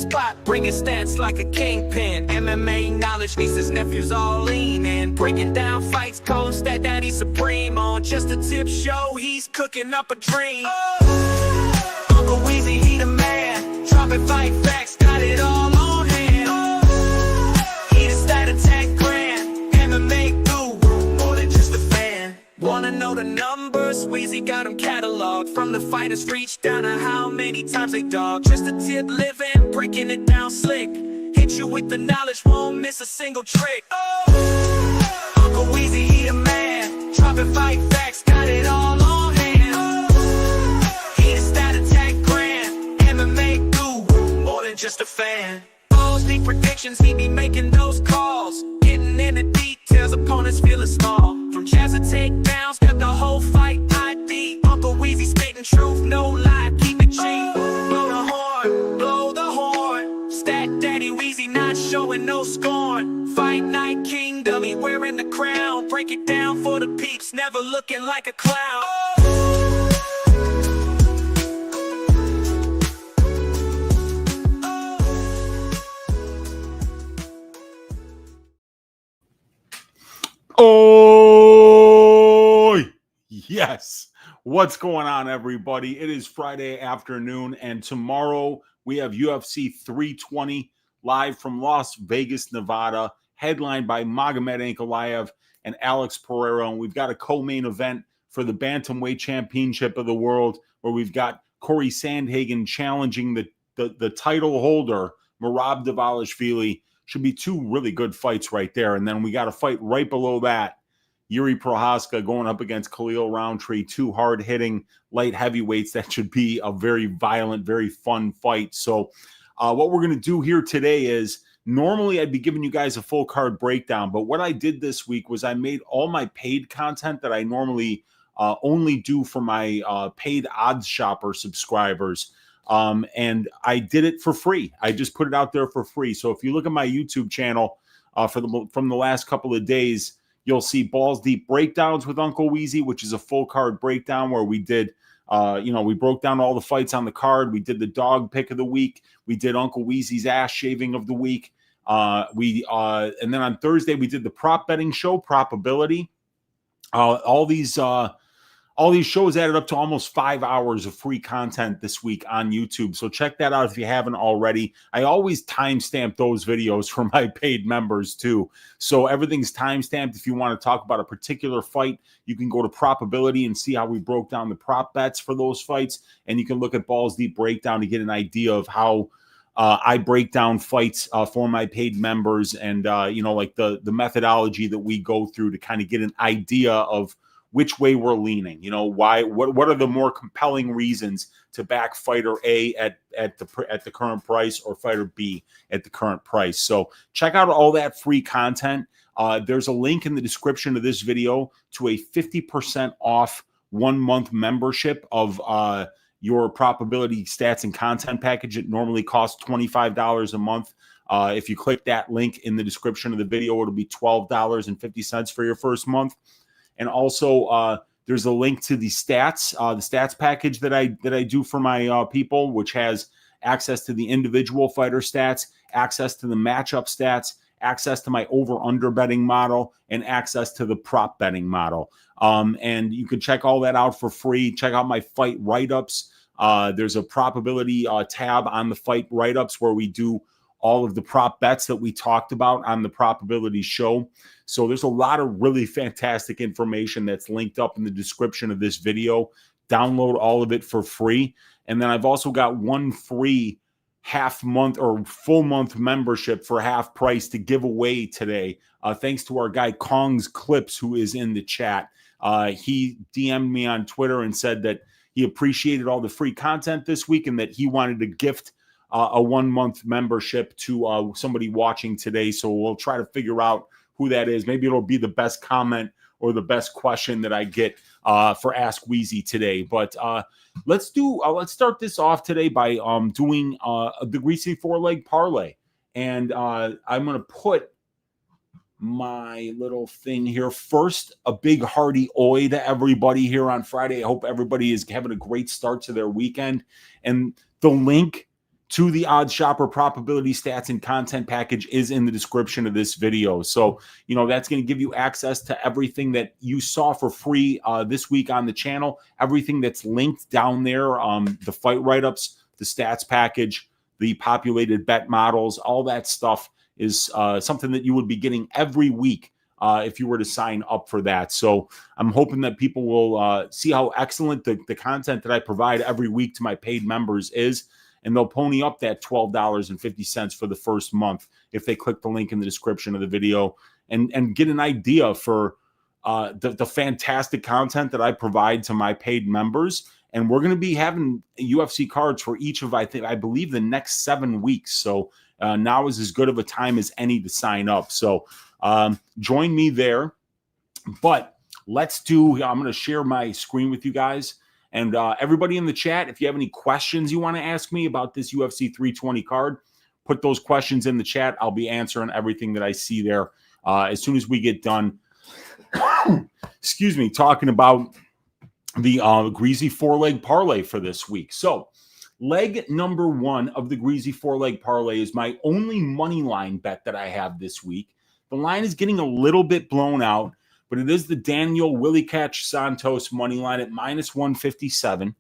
spot, bringing stats like a kingpin. MMA knowledge, nieces, nephews all lean in. Breaking down fights, codes that daddy supreme on. Just a tip show, he's cooking up a dream. Uncle Weezy, he the man. Dropping fight facts, got it all on hand. He the stat attack grand. MMA guru, more than just a fan. Wanna know the numbers? Weezy got them cataloged. From the fighters reach down to how many times they dog. Just a tip living, breaking it down slick. Hit you with the knowledge, won't miss a single trick. Uncle Weezy, he the man. Dropping fight facts, got it all on hand. He the stat attack grand. MMA guru, more than just a fan. Balls deep predictions, he be making those calls. Getting in the details, opponents feeling small. From jazz to takedowns, got the whole fight ID. Uncle Weezy spitting truth, no lie, keep it G. Blow the horn, blow the horn. Stat Daddy Weezy not showing no scorn. Fight Night Kingdom, he wearing the crown. Break it down for the peeps, never looking like a clown. Oh, yes. What's going on, everybody? It is Friday afternoon, and tomorrow we have UFC 320 live from Las Vegas, Nevada, headlined by Magomed Ankalaev and Alex Pereira. And we've got a co-main event for the Bantamweight Championship of the World, where we've got Corey Sandhagen challenging the title holder, Merab Dvalishvili. Should be two really good fights right there. And then we got a fight right below that. Yuri Prohaska going up against Khalil Roundtree, two hard-hitting light heavyweights. That should be a very violent, very fun fight. So what we're going to do here today is, normally I'd be giving you guys a full card breakdown, but what I did this week was I made all my paid content that I normally only do for my paid Odds Shopper subscribers. And I did it for free. I just put it out there for free. So if you look at my YouTube channel from the last couple of days, you'll see Balls Deep Breakdowns with Uncle Weezy, which is a full card breakdown where we did, we broke down all the fights on the card. We did the dog pick of the week. We did Uncle Weezy's ass shaving of the week. And then on Thursday, we did the prop betting show, Propability. All these shows added up to almost 5 hours of free content this week on YouTube. So check that out if you haven't already. I always timestamp those videos for my paid members too. So everything's timestamped. If you want to talk about a particular fight, you can go to Propability and see how we broke down the prop bets for those fights. And you can look at Balls Deep Breakdown to get an idea of how I break down fights for my paid members, and like the methodology that we go through to kind of get an idea of which way we're leaning. What are the more compelling reasons to back fighter A at the current price, or fighter B at the current price. So check out all that free content. There's a link in the description of this video to a 50% off 1 month membership of your Propability Stats and Content package. It normally costs $25 a month. If you click that link in the description of the video, it'll be $12.50 for your first month. And also, there's a link to the stats package that I do for my people, which has access to the individual fighter stats, access to the matchup stats, access to my over/under betting model, and access to the prop betting model. And you can check all that out for free. Check out my fight write-ups. There's a Propability tab on the fight write-ups where we do all of the prop bets that we talked about on the Propability show. So there's a lot of really fantastic information that's linked up in the description of this video. Download all of it for free. And then I've also got one free half month or full month membership for half price to give away today. Thanks to our guy Kong's Clips, who is in the chat. He DM'd me on Twitter and said that he appreciated all the free content this week and that he wanted to gift a 1 month membership to somebody watching today. So we'll try to figure out who that is. Maybe it'll be the best comment or the best question that I get for Ask Weezy today. But let's start this off today by doing the Greasy 4-leg parlay. And I'm going to put my little thing here first. A big hearty oi to everybody here on Friday. I hope everybody is having a great start to their weekend. And the link to the Odds Shopper probability stats and content package is in the description of this video. So, you know, that's going to give you access to everything that you saw for free this week on the channel, everything that's linked down there, the fight write-ups, the stats package, the populated bet models, all that stuff is something that you would be getting every week if you were to sign up for that. So I'm hoping that people will see how excellent the content that I provide every week to my paid members is, and they'll pony up that $12.50 for the first month if they click the link in the description of the video and get an idea for the fantastic content that I provide to my paid members. And we're going to be having UFC cards for each of, I believe, the next 7 weeks. So now is as good of a time as any to sign up. So join me there. But I'm going to share my screen with you guys. And everybody in the chat, if you have any questions you want to ask me about this UFC 320 card, put those questions in the chat. I'll be answering everything that I see there as soon as we get done. Excuse me, talking about the Greasy 4-leg parlay for this week. So leg number 1 of the Greasy 4-leg parlay is my only money line bet that I have this week. The line is getting a little bit blown out, but it is the Daniel Willie Catch Santos money line at -157.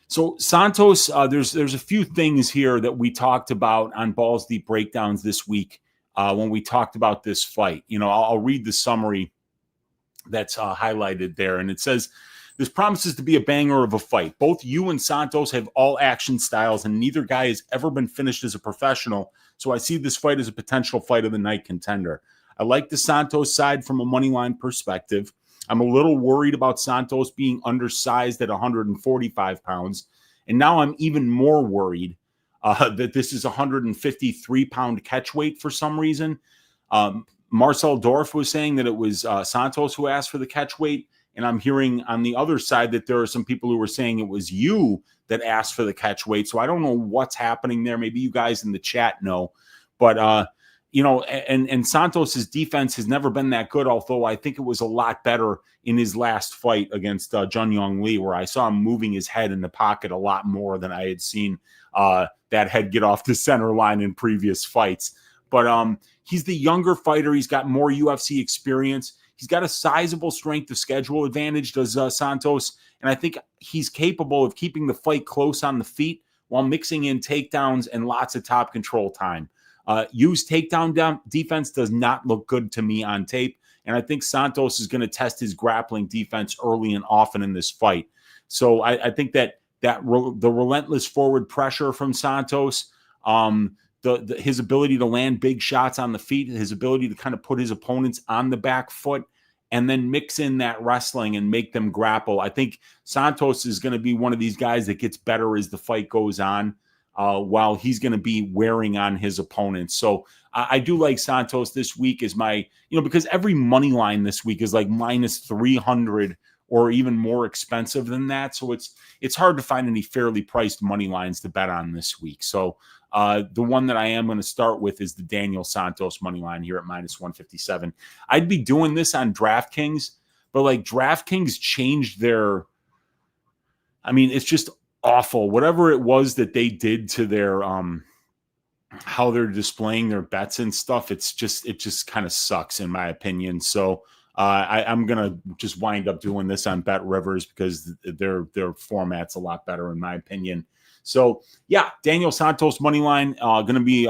So Santos, there's a few things here that we talked about on Balls Deep Breakdowns this week when we talked about this fight. You know, I'll read the summary that's highlighted there, and it says, "This promises to be a banger of a fight. Both you and Santos have all action styles, and neither guy has ever been finished as a professional, so I see this fight as a potential fight of the night contender. I like the Santos side from a moneyline perspective. I'm a little worried about Santos being undersized at 145 pounds, and now I'm even more worried that this is a 153-pound catch weight for some reason. Marcel Dorf was saying that it was Santos who asked for the catch weight, and I'm hearing on the other side that there are some people who were saying it was you that asked for the catch weight. So I don't know what's happening there. Maybe you guys in the chat know. But, you know, and Santos's defense has never been that good, although I think it was a lot better in his last fight against Jun Yong Lee, where I saw him moving his head in the pocket a lot more than I had seen that head get off the center line in previous fights. But he's the younger fighter. He's got more UFC experience. He's got a sizable strength of schedule advantage, does Santos. And I think he's capable of keeping the fight close on the feet while mixing in takedowns and lots of top control time. Yu's takedown defense does not look good to me on tape. And I think Santos is going to test his grappling defense early and often in this fight. So I think that the relentless forward pressure from Santos, his ability to land big shots on the feet, his ability to kind of put his opponents on the back foot and then mix in that wrestling and make them grapple. I think Santos is going to be one of these guys that gets better as the fight goes on, while he's going to be wearing on his opponents. So I do like Santos this week as my, because every money line this week is like -300 or even more expensive than that. So it's hard to find any fairly priced money lines to bet on this week. So the one that I am going to start with is the Daniel Santos money line here at -157. I'd be doing this on DraftKings, but like DraftKings changed it's just awful. Whatever it was that they did to their how they're displaying their bets and stuff, it just kind of sucks in my opinion. So I'm gonna just wind up doing this on Bet Rivers because their format's a lot better in my opinion. So yeah, Daniel Santos money line gonna be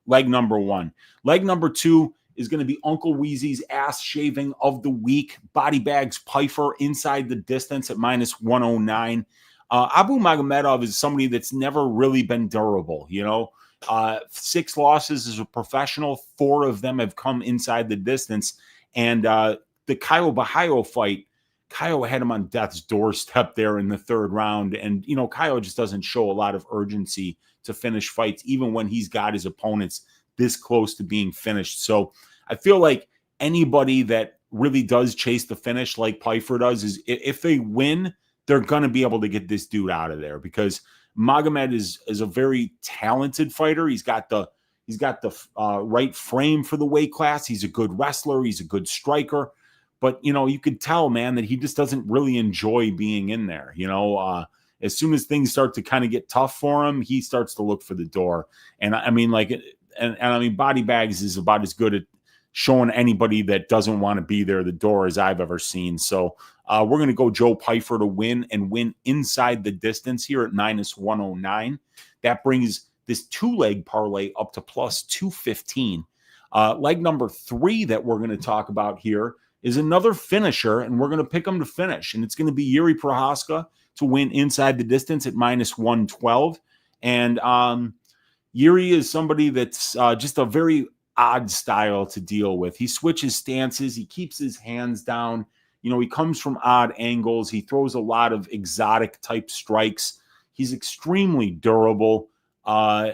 leg number 1. Leg number 2 is going to be Uncle Weezy's ass shaving of the week. Body bags Pfeiffer inside the distance at -109. Abu Magomedov is somebody that's never really been durable, 6 losses as a professional, 4 of them have come inside the distance. And the Caio Bahaio fight, Caio had him on death's doorstep there in the 3rd round. And, Caio just doesn't show a lot of urgency to finish fights, even when he's got his opponents this close to being finished. So I feel like anybody that really does chase the finish like Pfeiffer does is if they win, they're going to be able to get this dude out of there because Magomed is a very talented fighter. He's got the right frame for the weight class. He's a good wrestler. He's a good striker. But, you could tell, man, that he just doesn't really enjoy being in there, as soon as things start to kind of get tough for him, he starts to look for the door. And I mean, like, and I mean, Body Bags is about as good at showing anybody that doesn't want to be there the door as I've ever seen. So we're going to go Joe Pyfer to win and win inside the distance here at -109. That brings this 2-leg parlay up to +215. Leg number 3 that we're going to talk about here is another finisher, and we're going to pick him to finish. And it's going to be Yuri Prohaska to win inside the distance at -112. And Yuri is somebody that's just a very odd style to deal with. He switches stances. He keeps his hands down. You know, he comes from odd angles. He throws a lot of exotic type strikes. He's extremely durable.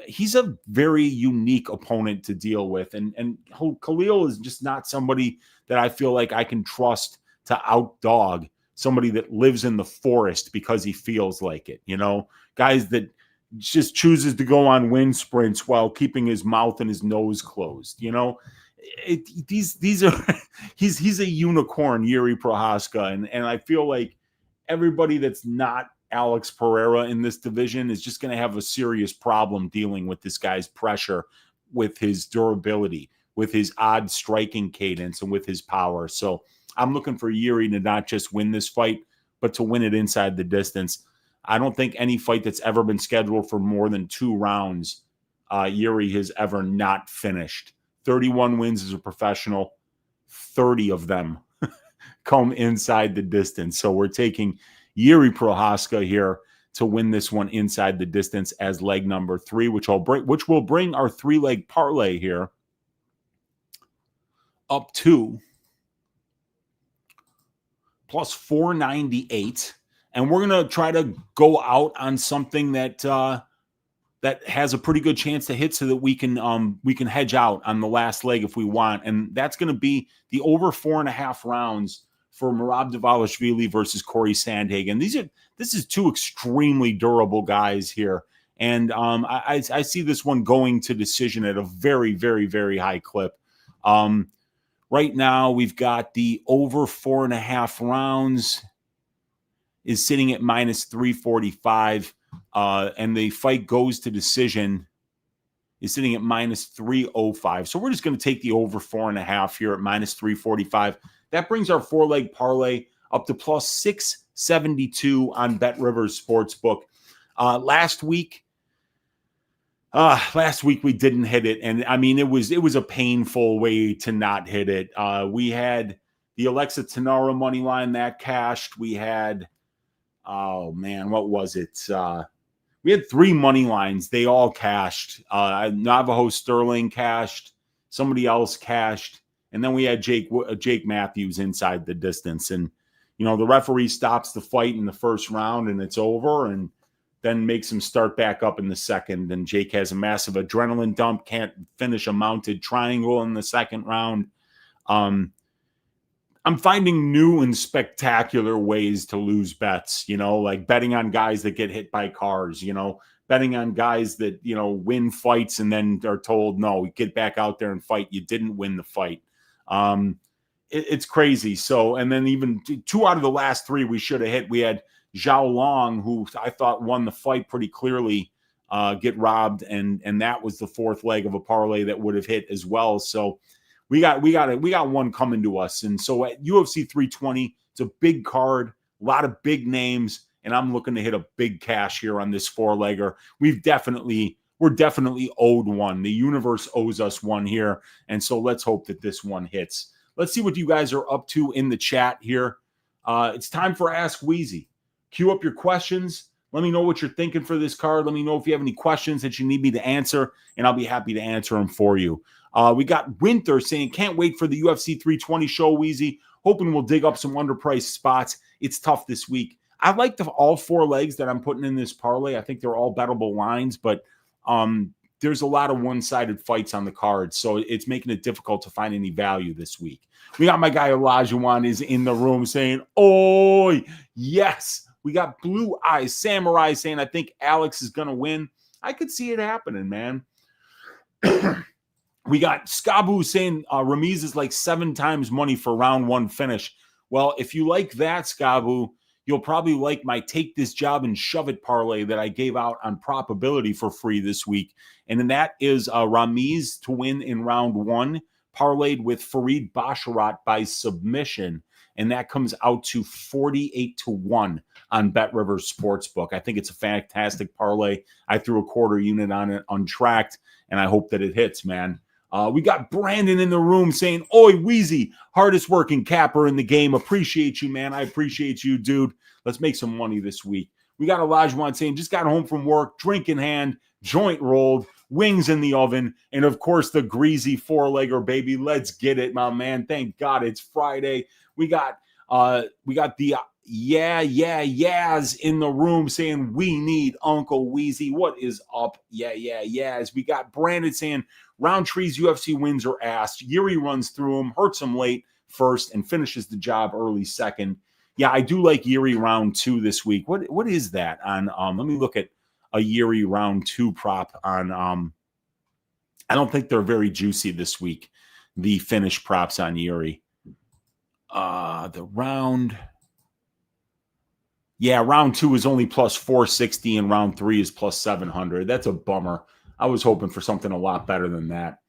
He's a very unique opponent to deal with. And Khalil is just not somebody that I feel like I can trust to outdog somebody that lives in the forest because he feels like it. You know, guys that just chooses to go on wind sprints while keeping his mouth and his nose closed. You know, these are he's a unicorn, Yuri Prohaska, and I feel like everybody that's not Alex Pereira in this division is just going to have a serious problem dealing with this guy's pressure, with his durability, with his odd striking cadence, and with his power. So I'm looking for Yuri to not just win this fight, but to win it inside the distance. I don't think any fight that's ever been scheduled for more than 2 rounds, Yuri has ever not finished. 31 wins as a professional, 30 of them come inside the distance. So we're taking Yuri Prohaska here to win this one inside the distance as leg number 3, which will bring our 3-leg parlay here up to +498. And we're going to try to go out on something that that has a pretty good chance to hit so that we can hedge out on the last leg if we want. And that's going to be the over 4.5 rounds for Merab Dvalishvili versus Corey Sandhagen. This is 2 extremely durable guys here. And I see this one going to decision at a very, very, very high clip. Right now, we've got the over 4.5 rounds is sitting at -345, and the fight goes to decision is sitting at -305. So we're just going to take the over 4.5 here at -345. That brings our 4-leg parlay up to +672 on BetRivers Sportsbook. Last week we didn't hit it, and I mean it was a painful way to not hit it. We had the Alexa Tanara money line that cashed. We had what was it? We had 3 money lines. They all cashed. Navajo Sterling cashed. Somebody else cashed. And then we had Jake Matthews inside the distance. And, you know, the referee stops the fight in the first round and it's over, and then makes him start back up in the second. And Jake has a massive adrenaline dump, can't finish a mounted triangle in the second round. I'm finding new and spectacular ways to lose bets, you know, like betting on guys that get hit by cars, you know, betting on guys that, you know, win fights and then are told, no, get back out there and fight. You didn't win the fight. It's crazy. So, and then even 2 out of the last 3 we should have hit. We had Zhao Long, who I thought won the fight pretty clearly, get robbed. And that was the 4th leg of a parlay that would have hit as well. So, we got one coming to us. And so at UFC 320, it's a big card, a lot of big names, and I'm looking to hit a big cash here on this 4-legger. We're definitely owed one. The universe owes us one here, and so let's hope that this one hits. Let's see what you guys are up to in the chat here. It's time for Ask Weezy. Queue up your questions. Let me know what you're thinking for this card. Let me know if you have any questions that you need me to answer, and I'll be happy to answer them for you. We got Winter saying, can't wait for the UFC 320 show, Weezy. Hoping we'll dig up some underpriced spots. It's tough this week. I like all 4 legs that I'm putting in this parlay. I think they're all bettable lines, but there's a lot of one-sided fights on the card, so it's making it difficult to find any value this week. We got my guy Olajuwon is in the room saying, oh, yes. We got Blue Eyes Samurai saying, I think Alex is going to win. I could see it happening, man. We got Skabu saying Ramiz is like 7 times money for round 1 finish. Well, if you like that, Skabu, you'll probably like my take this job and shove it parlay that I gave out on probability for free this week. And then that is Ramiz to win in round 1, parlayed with Farid Basharat by submission. And that comes out to 48-1 on Bet Rivers Sportsbook. I think it's a fantastic parlay. I threw a quarter unit on it untracked, and I hope that it hits, man. We got Brandon in the room saying, "Oi, Weezy, hardest working capper in the game. Appreciate you, man. I appreciate you, dude. Let's make some money this week." We got Elijah saying, "Just got home from work, drink in hand, joint rolled, wings in the oven, and of course the Greasy 4-legger, baby. Let's get it, my man. Thank God it's Friday." We got the yeahs in the room saying, "We need Uncle Weezy. What is up? Yeahs." We got Brandon saying, "Roundtree's UFC wins are ass. Yuri runs through him, hurts him late first, and finishes the job early second." Yeah, I do like Yuri round 2 this week. What is that on? Let me look at a Yuri round 2 prop on. I don't think they're very juicy this week. The finish props on Yuri. The round. Yeah, round 2 is only plus 460 and round 3 is plus 700. That's a bummer. I was hoping for something a lot better than that.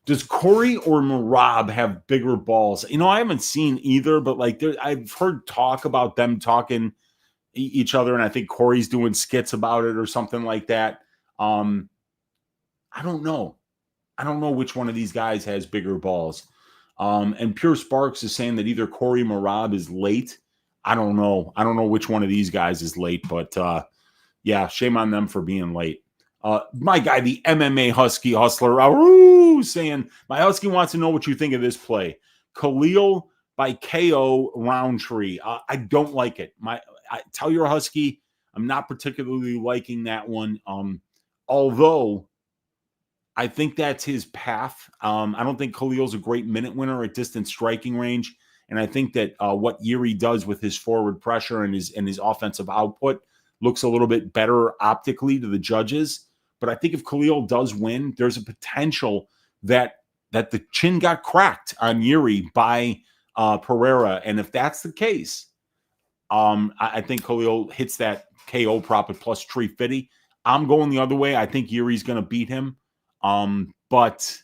Does Corey or Merab have bigger balls? I haven't seen either, but I've heard talk about them talking each other, and I think Corey's doing skits about it or something like that. I don't know. I don't know which one of these guys has bigger balls. And Pure Sparks is saying that either Corey Merab is late. I don't know. I don't know which one of these guys is late, but yeah, shame on them for being late. My guy, the MMA Husky Hustler, saying, "My Husky wants to know what you think of this play. Khalil by KO Roundtree." I don't like it. I tell your Husky, I'm not particularly liking that one. Although I think that's his path. I don't think Khalil's a great minute winner at distance striking range. And I think that what Yuri does with his forward pressure and his offensive output looks a little bit better optically to the judges. But I think if Khalil does win, there's a potential that the chin got cracked on Yuri by Pereira. And if that's the case, I think Khalil hits that KO prop at plus 350. I'm going the other way. I think Yuri's going to beat him. But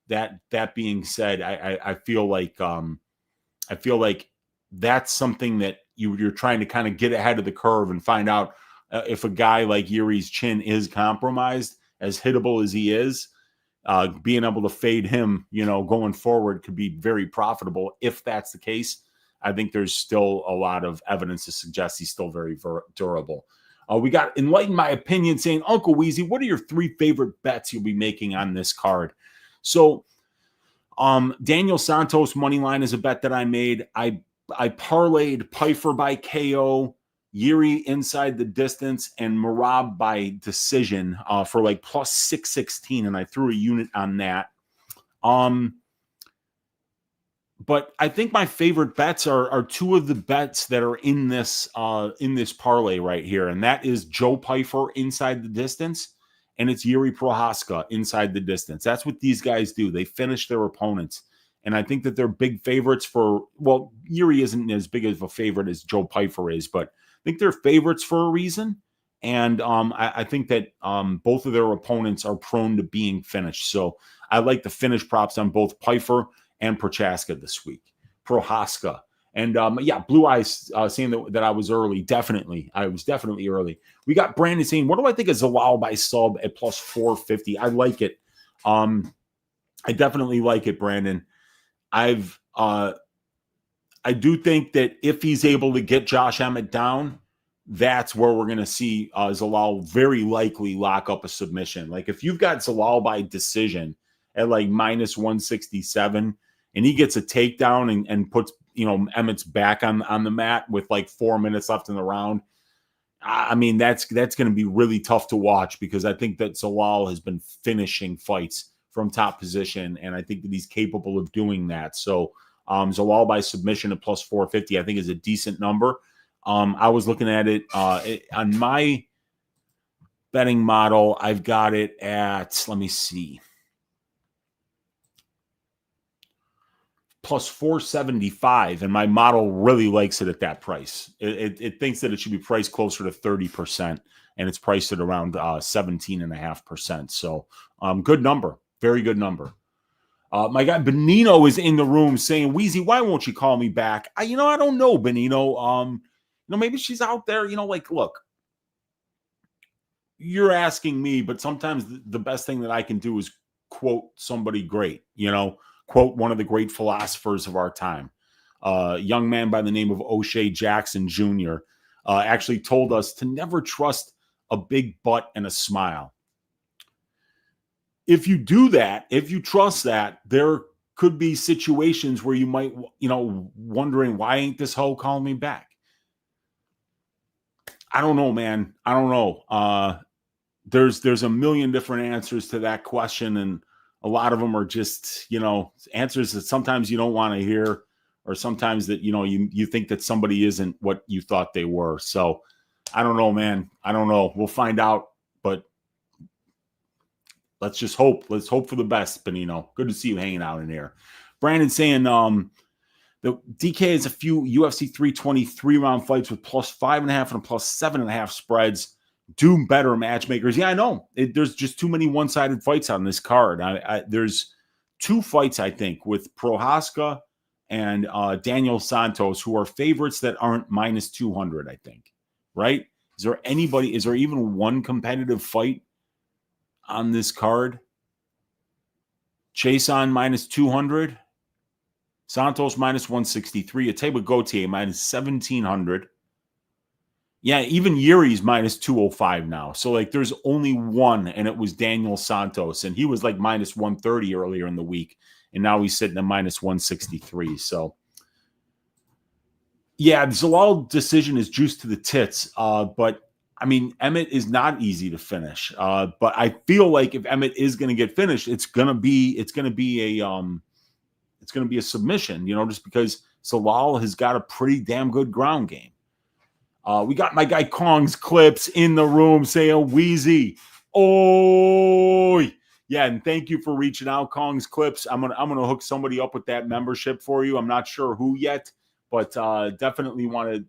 that being said, I feel like that's something that you're trying to kind of get ahead of the curve and find out if a guy like Yuri's chin is compromised, as hittable as he is, being able to fade him, going forward could be very profitable. If that's the case, I think there's still a lot of evidence to suggest he's still very durable. We got Enlighten My Opinion saying, "Uncle Weezy, what are your 3 favorite bets you'll be making on this card?" So Daniel Santos money line is a bet that I made. I parlayed Pfeiffer by KO, Yuri inside the distance, and Merab by decision for like plus 616, and I threw a unit on that. But I think my favorite bets are 2 of the bets that are in this parlay right here, and that is Joe Pfeiffer inside the distance, and it's Yuri Prohaska inside the distance. That's what these guys do. They finish their opponents. And I think that they're big favorites Yuri isn't as big of a favorite as Joe Pfeiffer is, but I think they're favorites for a reason. And I think that both of their opponents are prone to being finished. So I like the finish props on both Pfeiffer and Prochaska this week. Prohaska. And Blue Eyes saying that I was early. Definitely. I was definitely early. We got Brandon saying, "What do I think of Zalal by sub at plus 450? I like it. I definitely like it, Brandon. I do think that if he's able to get Josh Emmett down, that's where we're going to see Zalal very likely lock up a submission. Like if you've got Zalal by decision at like minus 167 and he gets a takedown and puts, Emmett's back on the mat with like 4 minutes left in the round, I mean, that's going to be really tough to watch because I think that Zalal has been finishing fights from top position, and I think that he's capable of doing that. So Zalal by submission at plus 450, I think is a decent number. I was looking at it on my betting model. I've got it at, let me see. plus 475, and my model really likes it at that price. It thinks that it should be priced closer to 30%, and it's priced at around 17.5%. So good number, very good number. My guy Benino is in the room saying, Weezy, why won't you call me back? I don't know, Benino. Maybe she's out there, like, look, you're asking me, but sometimes the best thing that I can do is quote somebody great, quote one of the great philosophers of our time. A young man by the name of O'Shea Jackson Jr. Actually told us to never trust a big butt and a smile. If you do that, if you trust that, there could be situations where you might, wondering, why ain't this hoe calling me back? I don't know, man. I don't know. There's a million different answers to that question, and a lot of them are just, answers that sometimes you don't want to hear, or sometimes that, you think that somebody isn't what you thought they were. So I don't know, man. I don't know. We'll find out, but let's just hope. Let's hope for the best, Benino. Good to see you hanging out in here. Brandon saying the DK has a few UFC 323 round fights with plus 5.5 and plus 7.5 spreads. Do better, matchmakers. Yeah, I know. There's just too many one-sided fights on this card. There's 2 fights, I think, with Prohaska and Daniel Santos, who are favorites that aren't minus 200, I think. Right? Is there even one competitive fight on this card? Chason minus 200. Santos minus 163. Ateba Gautier minus 1,700. Yeah, even Yuri's minus 205 now. So, like, there's only one, and it was Daniel Santos. And he was, like, minus 130 earlier in the week. And now he's sitting at minus 163. So, yeah, the Zalal decision is juice to the tits. But, I mean, Emmett is not easy to finish. But I feel like if Emmett is going to get finished, it's going to be a submission, just because Zalal has got a pretty damn good ground game. We got my guy Kong's Clips in the room saying, Weezy, oh, yeah, and thank you for reaching out, Kong's Clips. I'm gonna hook somebody up with that membership for you. I'm not sure who yet, but definitely want to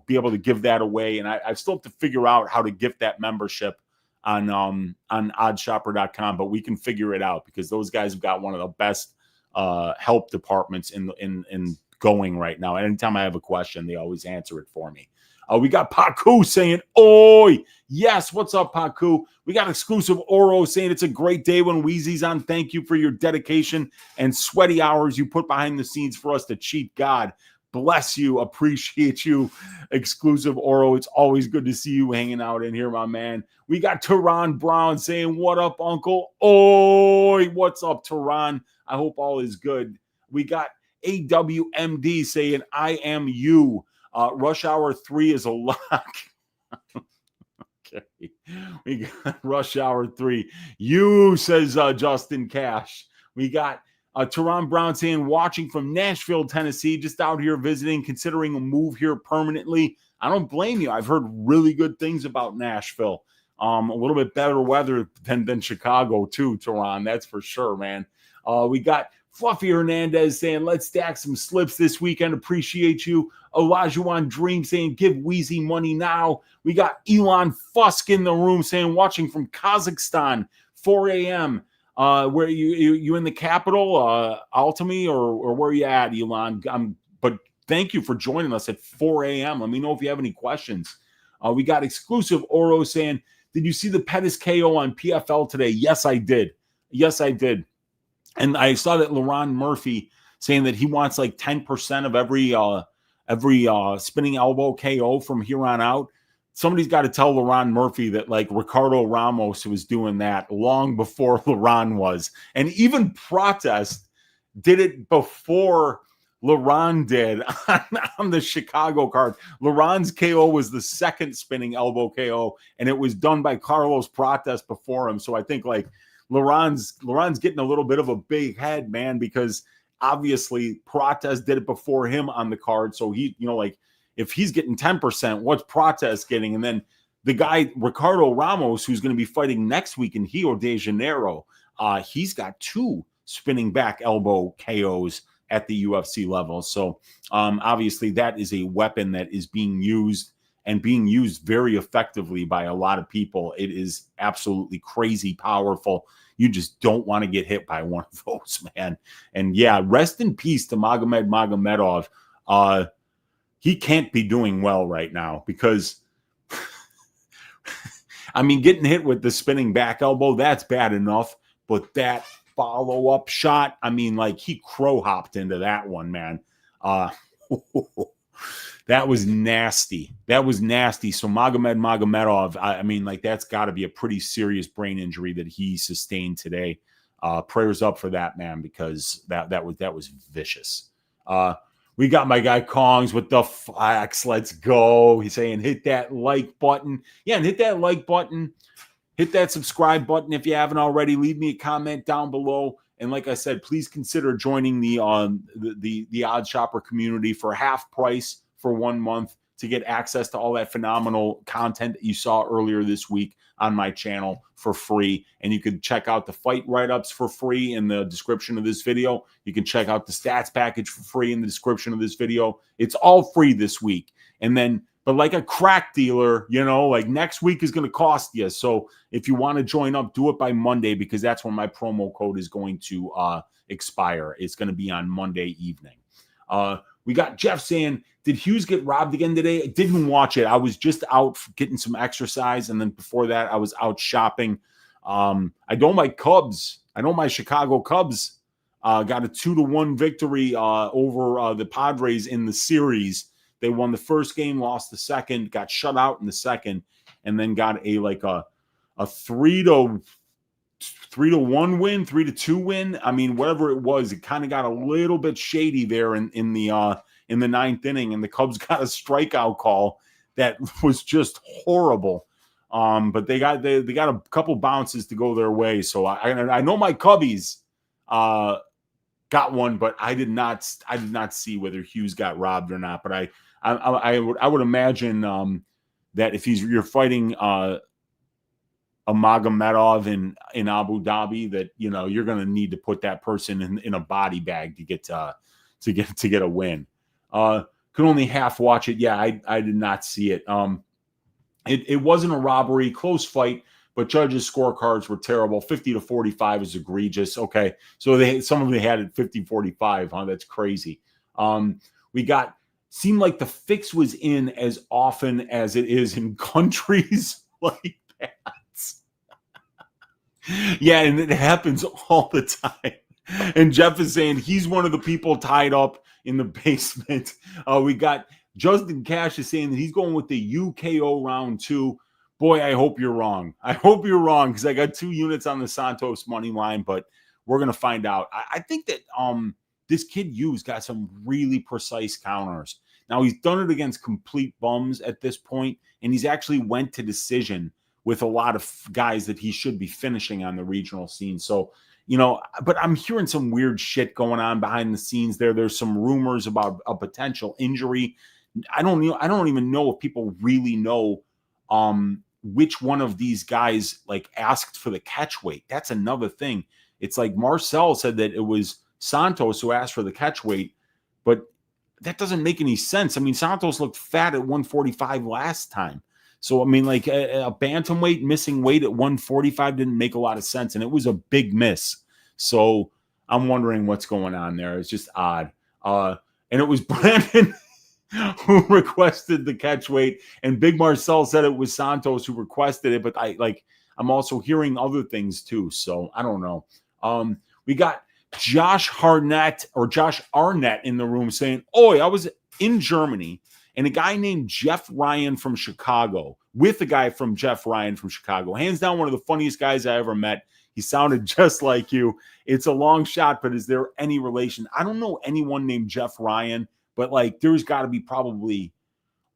be able to give that away. And I still have to figure out how to gift that membership on oddshopper.com, but we can figure it out because those guys have got one of the best help departments in going right now. Anytime I have a question, they always answer it for me. We got Paku saying, oi, yes, what's up, Paku? We got exclusive Oro saying it's a great day when Weezy's on. Thank you for your dedication and sweaty hours you put behind the scenes for us to cheat God. Bless you. Appreciate you, exclusive Oro. It's always good to see you hanging out in here, my man. We got Tehran Brown saying, what up, Uncle? Oi, what's up, Tehran? I hope all is good. We got AWMD saying, I am you. Rush Hour 3 is a lock. Okay. We got Rush Hour 3. You, says Justin Cash. We got Tehran Brown saying, watching from Nashville, Tennessee, just out here visiting, considering a move here permanently. I don't blame you. I've heard really good things about Nashville. A little bit better weather than Chicago, too, Tehran. That's for sure, man. We got Fluffy Hernandez saying, let's stack some slips this weekend. Appreciate you. Olajuwon Dream saying, give Weezy money now. We got Elon Fusk in the room saying, watching from Kazakhstan, 4 a.m. Where you in the capital, Altamy, or where are you at, Elon? But thank you for joining us at 4 a.m. Let me know if you have any questions. We got exclusive Oro saying, did you see the Pettis KO on PFL today? Yes, I did. Yes, I did. And I saw that LaRon Murphy saying that he wants like 10% of every spinning elbow KO from here on out. Somebody's got to tell LaRon Murphy that like Ricardo Ramos was doing that long before LaRon was. And even Protest did it before LaRon did on the Chicago card. LaRon's KO was the second spinning elbow KO, and it was done by Carlos Protest before him. So I think like LaRon's getting a little bit of a big head, man, because obviously Protest did it before him on the card. So he, like if he's getting 10%, what's Protest getting? And then the guy, Ricardo Ramos, who's going to be fighting next week in Rio de Janeiro, he's got 2 spinning back elbow KOs at the UFC level. So obviously that is a weapon that is being used and being used very effectively by a lot of people. It is absolutely crazy powerful. You just don't want to get hit by one of those, man. And yeah, rest in peace to Magomed Magomedov. He can't be doing well right now because, I mean, getting hit with the spinning back elbow, that's bad enough. But that follow-up shot, I mean, like he crow hopped into that one, man. That was nasty. That was nasty. So Magomed Magomedov, I mean, like that's got to be a pretty serious brain injury that he sustained today. Prayers up for that, man, because that was vicious. We got my guy Kongs with the flax. Let's go. He's saying hit that like button. Yeah, and hit that like button. Hit that subscribe button if you haven't already. Leave me a comment down below. And like I said, please consider joining the Odd Shopper community for half price for 1 month to get access to all that phenomenal content that you saw earlier this week on my channel for free. And you can check out the fight write-ups for free in the description of this video. You can check out the stats package for free in the description of this video. It's all free this week. And then, but like a crack dealer, you know, like next week is going to cost you. So if you want to join up, do it by Monday because that's when my promo code is going to expire. It's going to be on Monday evening. We got Jeff saying, did Hughes get robbed again today? I didn't watch it. I was just out getting some exercise. And then before that, I was out shopping. I know my Cubs. I know my Chicago Cubs got a 2-1 victory over the Padres in the series. They won the first game, lost the second, got shut out in the second, and then got a 3-1 win, 3-2 win. I mean, whatever it was, it kind of got a little bit shady there in the ninth inning, and the Cubs got a strikeout call that was just horrible. But they got a couple bounces to go their way. So I know my Cubbies got one, but I did not see whether Hughes got robbed or not. But I would imagine that if you're fighting a Magomedov in Abu Dhabi, that you know you're going to need to put that person in a body bag to get a win. Could only half watch it. Yeah, I did not see it. It wasn't a robbery, close fight, but judges' scorecards were terrible. 50-45 is egregious. Okay, so some of them had it 50-45. Huh? That's crazy. Seemed like the fix was in as often as it is in countries like that. Yeah, and it happens all the time. And Jeff is saying he's one of the people tied up in the basement. We got Justin Cash is saying that he's going with the UKO round 2. Boy, I hope you're wrong. I hope you're wrong because I got 2 units on the Santos money line, but we're going to find out. I think that this kid Hughes got some really precise counters. Now, he's done it against complete bums at this point, and he's actually went to decision with a lot of guys that he should be finishing on the regional scene. So, you know, but I'm hearing some weird shit going on behind the scenes there. There's some rumors about a potential injury. I don't even know if people really know which one of these guys like asked for the catch weight. That's another thing. It's like Marcel said that it was Santos who asked for the catch weight, but that doesn't make any sense. I mean, Santos looked fat at 145 last time. So, I mean, like a bantamweight missing weight at 145 didn't make a lot of sense, and it was a big miss. So I'm wondering what's going on there. It's just odd. And it was Brandon who requested the catch weight, and Big Marcel said it was Santos who requested it, but I'm also hearing other things too. So I don't know. We got Josh Arnett in the room saying, "Oi, I was in Germany and a guy named Jeff Ryan from Chicago with a guy from Jeff Ryan from Chicago. Hands down, one of the funniest guys I ever met. He sounded just like you. It's a long shot, but is there any relation? I don't know anyone named Jeff Ryan, but like there's got to be probably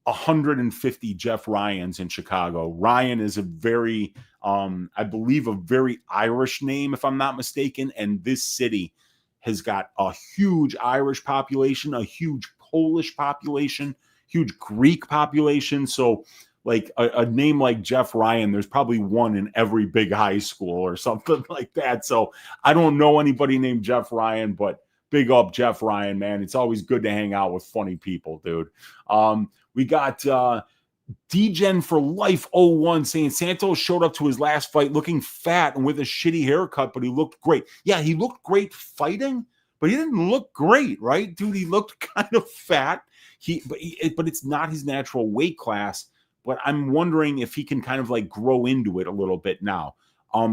150 Jeff Ryans in Chicago. Ryan is a very, I believe, a very Irish name, if I'm not mistaken. And this city has got a huge Irish population, a huge Polish population, huge Greek population. So like a name like Jeff Ryan, there's probably one in every big high school or something like that. So I don't know anybody named Jeff Ryan, but Big up Jeff Ryan, man. It's always good to hang out with funny people, dude. We got DGen for Life 01 saying Santos showed up to his last fight looking fat and with a shitty haircut, but he looked great. Yeah, he looked great fighting, but he didn't look great, right? Dude, he looked kind of fat. But it's not his natural weight class. But I'm wondering if he can kind of like grow into it a little bit now.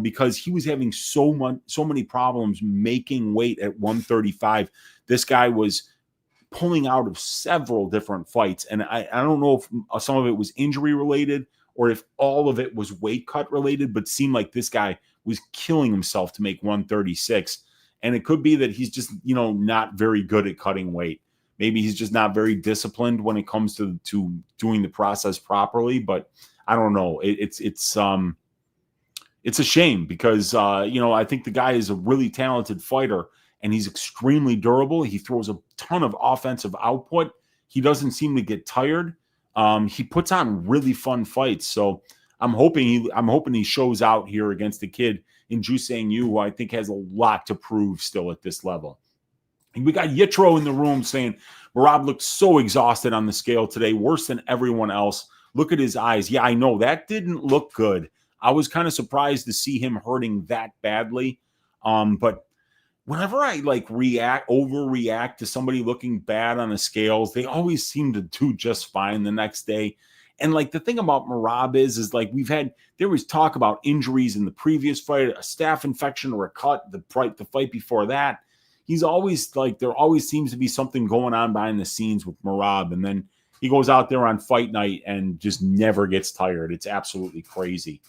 Because he was having so many problems making weight at 135. This guy was pulling out of several different fights. And I don't know if some of it was injury related or if all of it was weight cut related, but seemed like this guy was killing himself to make 136. And it could be that he's just, not very good at cutting weight. Maybe he's just not very disciplined when it comes to doing the process properly. But I don't know. It's a shame because, I think the guy is a really talented fighter and he's extremely durable. He throws a ton of offensive output. He doesn't seem to get tired. He puts on really fun fights. So I'm hoping he shows out here against the kid in Jusang Yu, who I think has a lot to prove still at this level. And we got Yitro in the room saying, Merab looked so exhausted on the scale today, worse than everyone else. Look at his eyes. Yeah, I know. That didn't look good. I was kind of surprised to see him hurting that badly. But whenever I overreact to somebody looking bad on the scales, they always seem to do just fine the next day. And like the thing about Merab is like there was talk about injuries in the previous fight, a staph infection or a cut, the fight before that. He's always like, there always seems to be something going on behind the scenes with Merab. And then he goes out there on fight night and just never gets tired. It's absolutely crazy.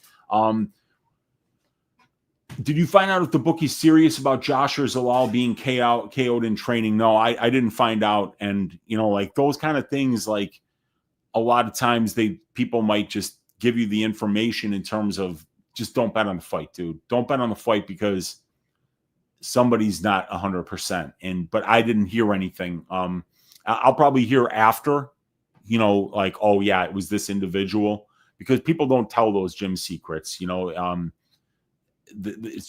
Did you find out if the bookie's serious about Joshua Zalal being KO'd in training? No, I didn't find out. And, like those kind of things, like a lot of times people might just give you the information in terms of just don't bet on the fight, dude. Don't bet on the fight because somebody's not 100%. But I didn't hear anything. I'll probably hear after, like, oh yeah, it was this individual, because people don't tell those gym secrets, it's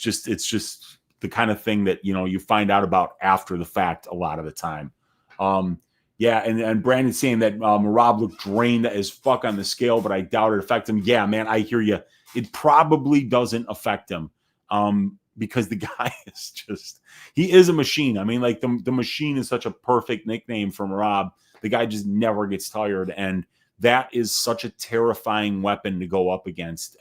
just the kind of thing that, you find out about after the fact a lot of the time. Yeah. And Brandon's saying that Merab looked drained as fuck on the scale, but I doubt it affected him. Yeah, man, I hear you. It probably doesn't affect him. Because the guy he is a machine. I mean, like the machine is such a perfect nickname for Merab. The guy just never gets tired. And that is such a terrifying weapon to go up against,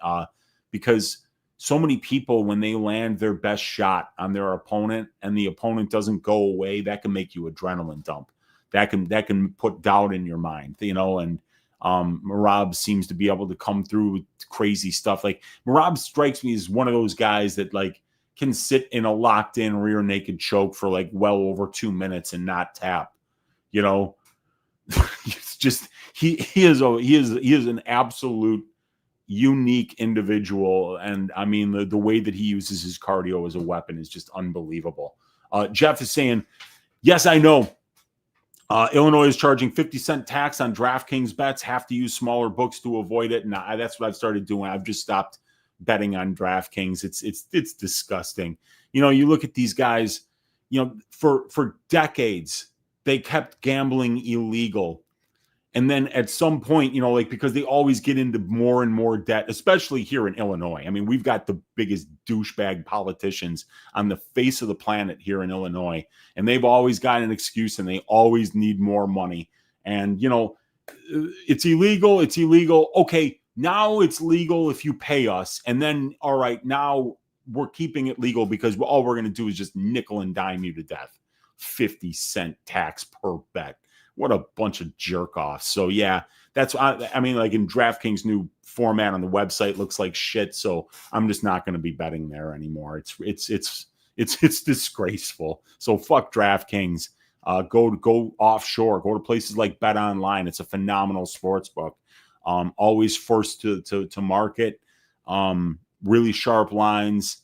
because so many people, when they land their best shot on their opponent and the opponent doesn't go away, that can make you adrenaline dump. That can put doubt in your mind, and Merab seems to be able to come through with crazy stuff. Like Merab strikes me as one of those guys that like can sit in a locked in rear naked choke for like well over 2 minutes and not tap. It's just he is an absolute unique individual. And I mean, the way that he uses his cardio as a weapon is just unbelievable. Jeff is saying, yes, I know. Illinois is charging 50-cent tax on DraftKings bets. Have to use smaller books to avoid it. And that's what I've started doing. I've just stopped betting on DraftKings. It's disgusting. You look at these guys, for decades, they kept gambling illegal. And then at some point, because they always get into more and more debt, especially here in Illinois. I mean, we've got the biggest douchebag politicians on the face of the planet here in Illinois. And they've always got an excuse and they always need more money. And, it's illegal. It's illegal. Okay, now it's legal if you pay us. And then, all right, now we're keeping it legal because all we're going to do is just nickel and dime you to death. 50-cent tax per bet. What a bunch of jerk offs. So yeah, I mean, like in DraftKings new format on the website looks like shit. So I'm just not going to be betting there anymore. It's disgraceful. So fuck DraftKings. Go offshore. Go to places like Bet Online. It's a phenomenal sports book. Always first to market. Really sharp lines,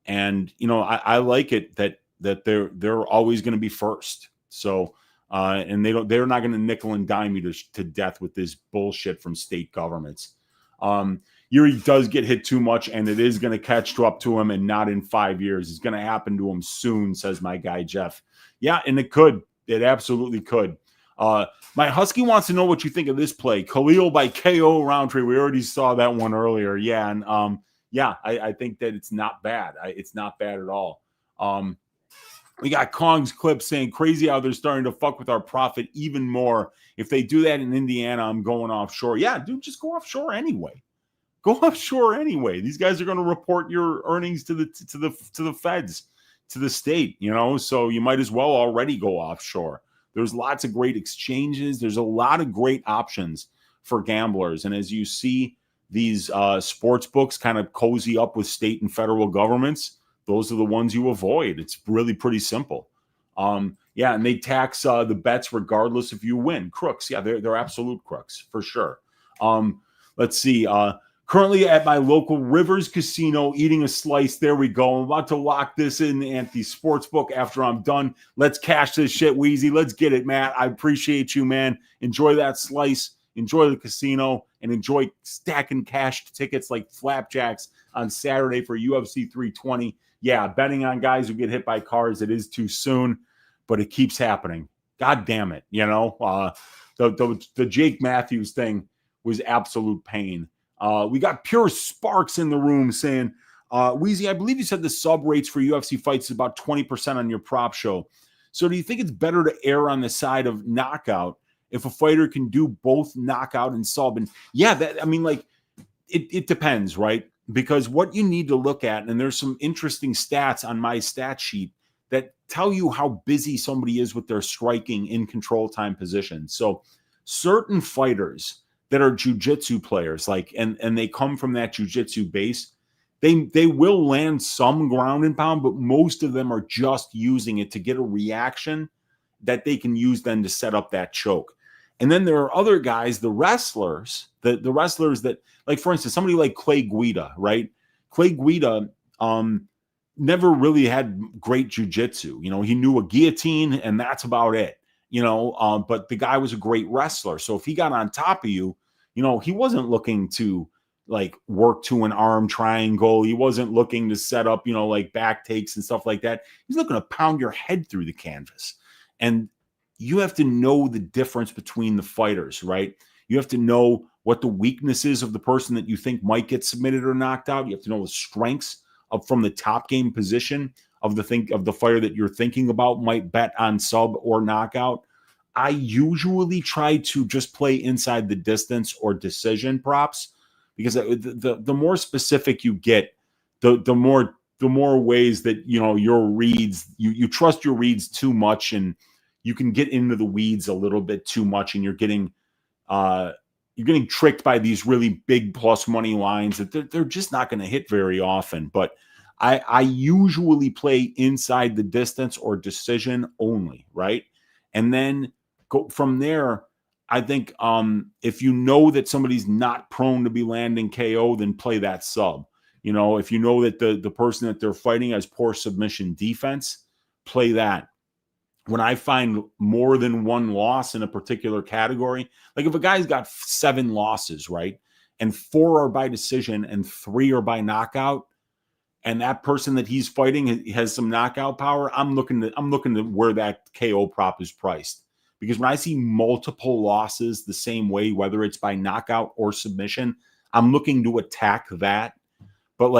and I like it that they're always going to be first. So. And they're not going to nickel and dime you to death with this bullshit from state governments. Yuri does get hit too much, and it is going to catch up to him, and not in 5 years. It's going to happen to him soon, says my guy Jeff. Yeah, and it could. It absolutely could. My Husky wants to know what you think of this play. Khalil by KO Roundtree. We already saw that one earlier. Yeah, and I think that it's not bad. It's not bad at all. We got Kong's clip saying, crazy how they're starting to fuck with our profit even more. If they do that in Indiana, I'm going offshore. Yeah, dude, just go offshore anyway. Go offshore anyway. These guys are going to report your earnings to the feds, to the state, so you might as well already go offshore. There's lots of great exchanges. There's a lot of great options for gamblers. And as you see these sports books kind of cozy up with state and federal governments, those are the ones you avoid. It's really pretty simple. And they tax the bets regardless if you win. Crooks. Yeah, they're absolute crooks for sure. Let's see. Currently at my local Rivers Casino, eating a slice. There we go. I'm about to lock this in at the sportsbook after I'm done. Let's cash this shit, Weezy. Let's get it, Matt. I appreciate you, man. Enjoy that slice. Enjoy the casino, and enjoy stacking cash tickets like flapjacks on Saturday for UFC 320. Yeah, betting on guys who get hit by cars, it is too soon, but it keeps happening. God damn it. The Jake Matthews thing was absolute pain. We got Pure Sparks in the room saying, Weezy, I believe you said the sub rates for UFC fights is about 20% on your prop show. So do you think it's better to err on the side of knockout if a fighter can do both knockout and sub? And it depends, right? Because what you need to look at, and there's some interesting stats on my stat sheet that tell you how busy somebody is with their striking in control time positions. So certain fighters that are jiu-jitsu players, and they come from that jiu-jitsu base, they will land some ground and pound, but most of them are just using it to get a reaction that they can use then to set up that choke. And then there are other guys, the wrestlers that, like, for instance, somebody like Clay Guida, right? Clay Guida never really had great jiu-jitsu. He knew a guillotine, and that's about it. But the guy was a great wrestler. So if he got on top of you, he wasn't looking to work to an arm triangle. He wasn't looking to set up, back takes and stuff like that. He's looking to pound your head through the canvas. And you have to know the difference between the fighters, right? You have to know what the weaknesses of the person that you think might get submitted or knocked out. You have to know the strengths from the top game position of the fighter that you're thinking about might bet on sub or knockout. I usually try to just play inside the distance or decision props, because the more specific you get, the more ways that your reads, you trust your reads too much, and you can get into the weeds a little bit too much, and you're getting tricked by these really big plus money lines that they're just not going to hit very often. But I usually play inside the distance or decision only, right? And then go from there. I think if you know that somebody's not prone to be landing KO, then play that sub. If you know that the person that they're fighting has poor submission defense, play that. When I find more than one loss in a particular category, like if a guy's got 7 losses, right, and 4 are by decision and 3 are by knockout, and that person that he's fighting has some knockout power, I'm looking to where that KO prop is priced. Because when I see multiple losses the same way, whether it's by knockout or submission, I'm looking to attack that. But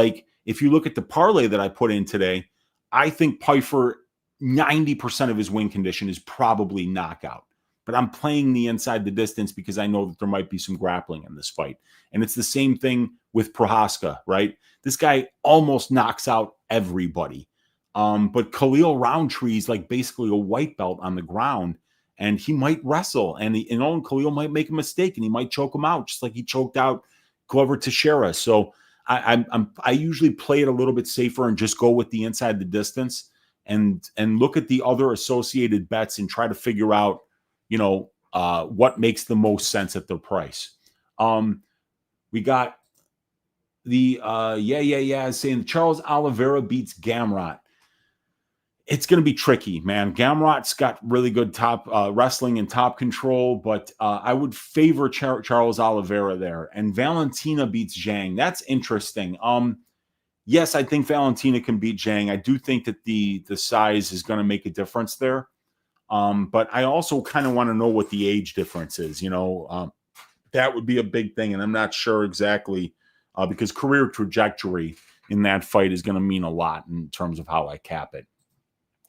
if you look at the parlay that I put in today, I think Pyfer, 90% of his win condition is probably knockout. But I'm playing the inside the distance because I know that there might be some grappling in this fight. And it's the same thing with Prohaska, right? This guy almost knocks out everybody. But Khalil Roundtree is basically a white belt on the ground, and he might wrestle, and Khalil might make a mistake, and he might choke him out, just like he choked out Glover Teixeira. So I usually play it a little bit safer and just go with the inside the distance, and look at the other associated bets and try to figure out, what makes the most sense at their price. We got the saying Charles Oliveira beats Gamrot. It's going to be tricky, man. Gamrot's got really good top wrestling and top control, but I would favor Charles Oliveira there. And Valentina beats Zhang. That's interesting. Yes, I think Valentina can beat Zhang. I do think that the size is going to make a difference there. But I also kind of want to know what the age difference is. That would be a big thing, and I'm not sure exactly because career trajectory in that fight is going to mean a lot in terms of how I cap it.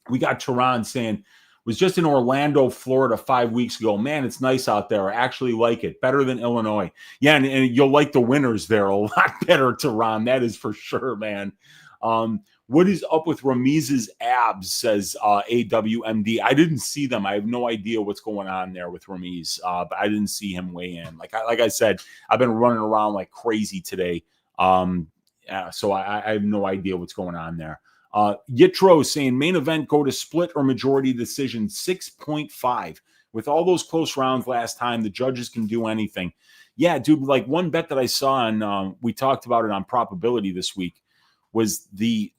We got Tehran saying, was just in Orlando, Florida 5 weeks ago. Man, it's nice out there. I actually like it. Better than Illinois. Yeah, and you'll like the winters there a lot better, Tehran. That is for sure, man. What is up with Ramiz's abs, says AWMD. I didn't see them. I have no idea what's going on there with Ramiz, but I didn't see him weigh in. Like I said, I've been running around like crazy today. So I have no idea what's going on there. Yitro saying main event go to split or majority decision 6.5. With all those close rounds last time, the judges can do anything. Yeah, dude, like one bet that I saw on, we talked about it on Probability this week, was the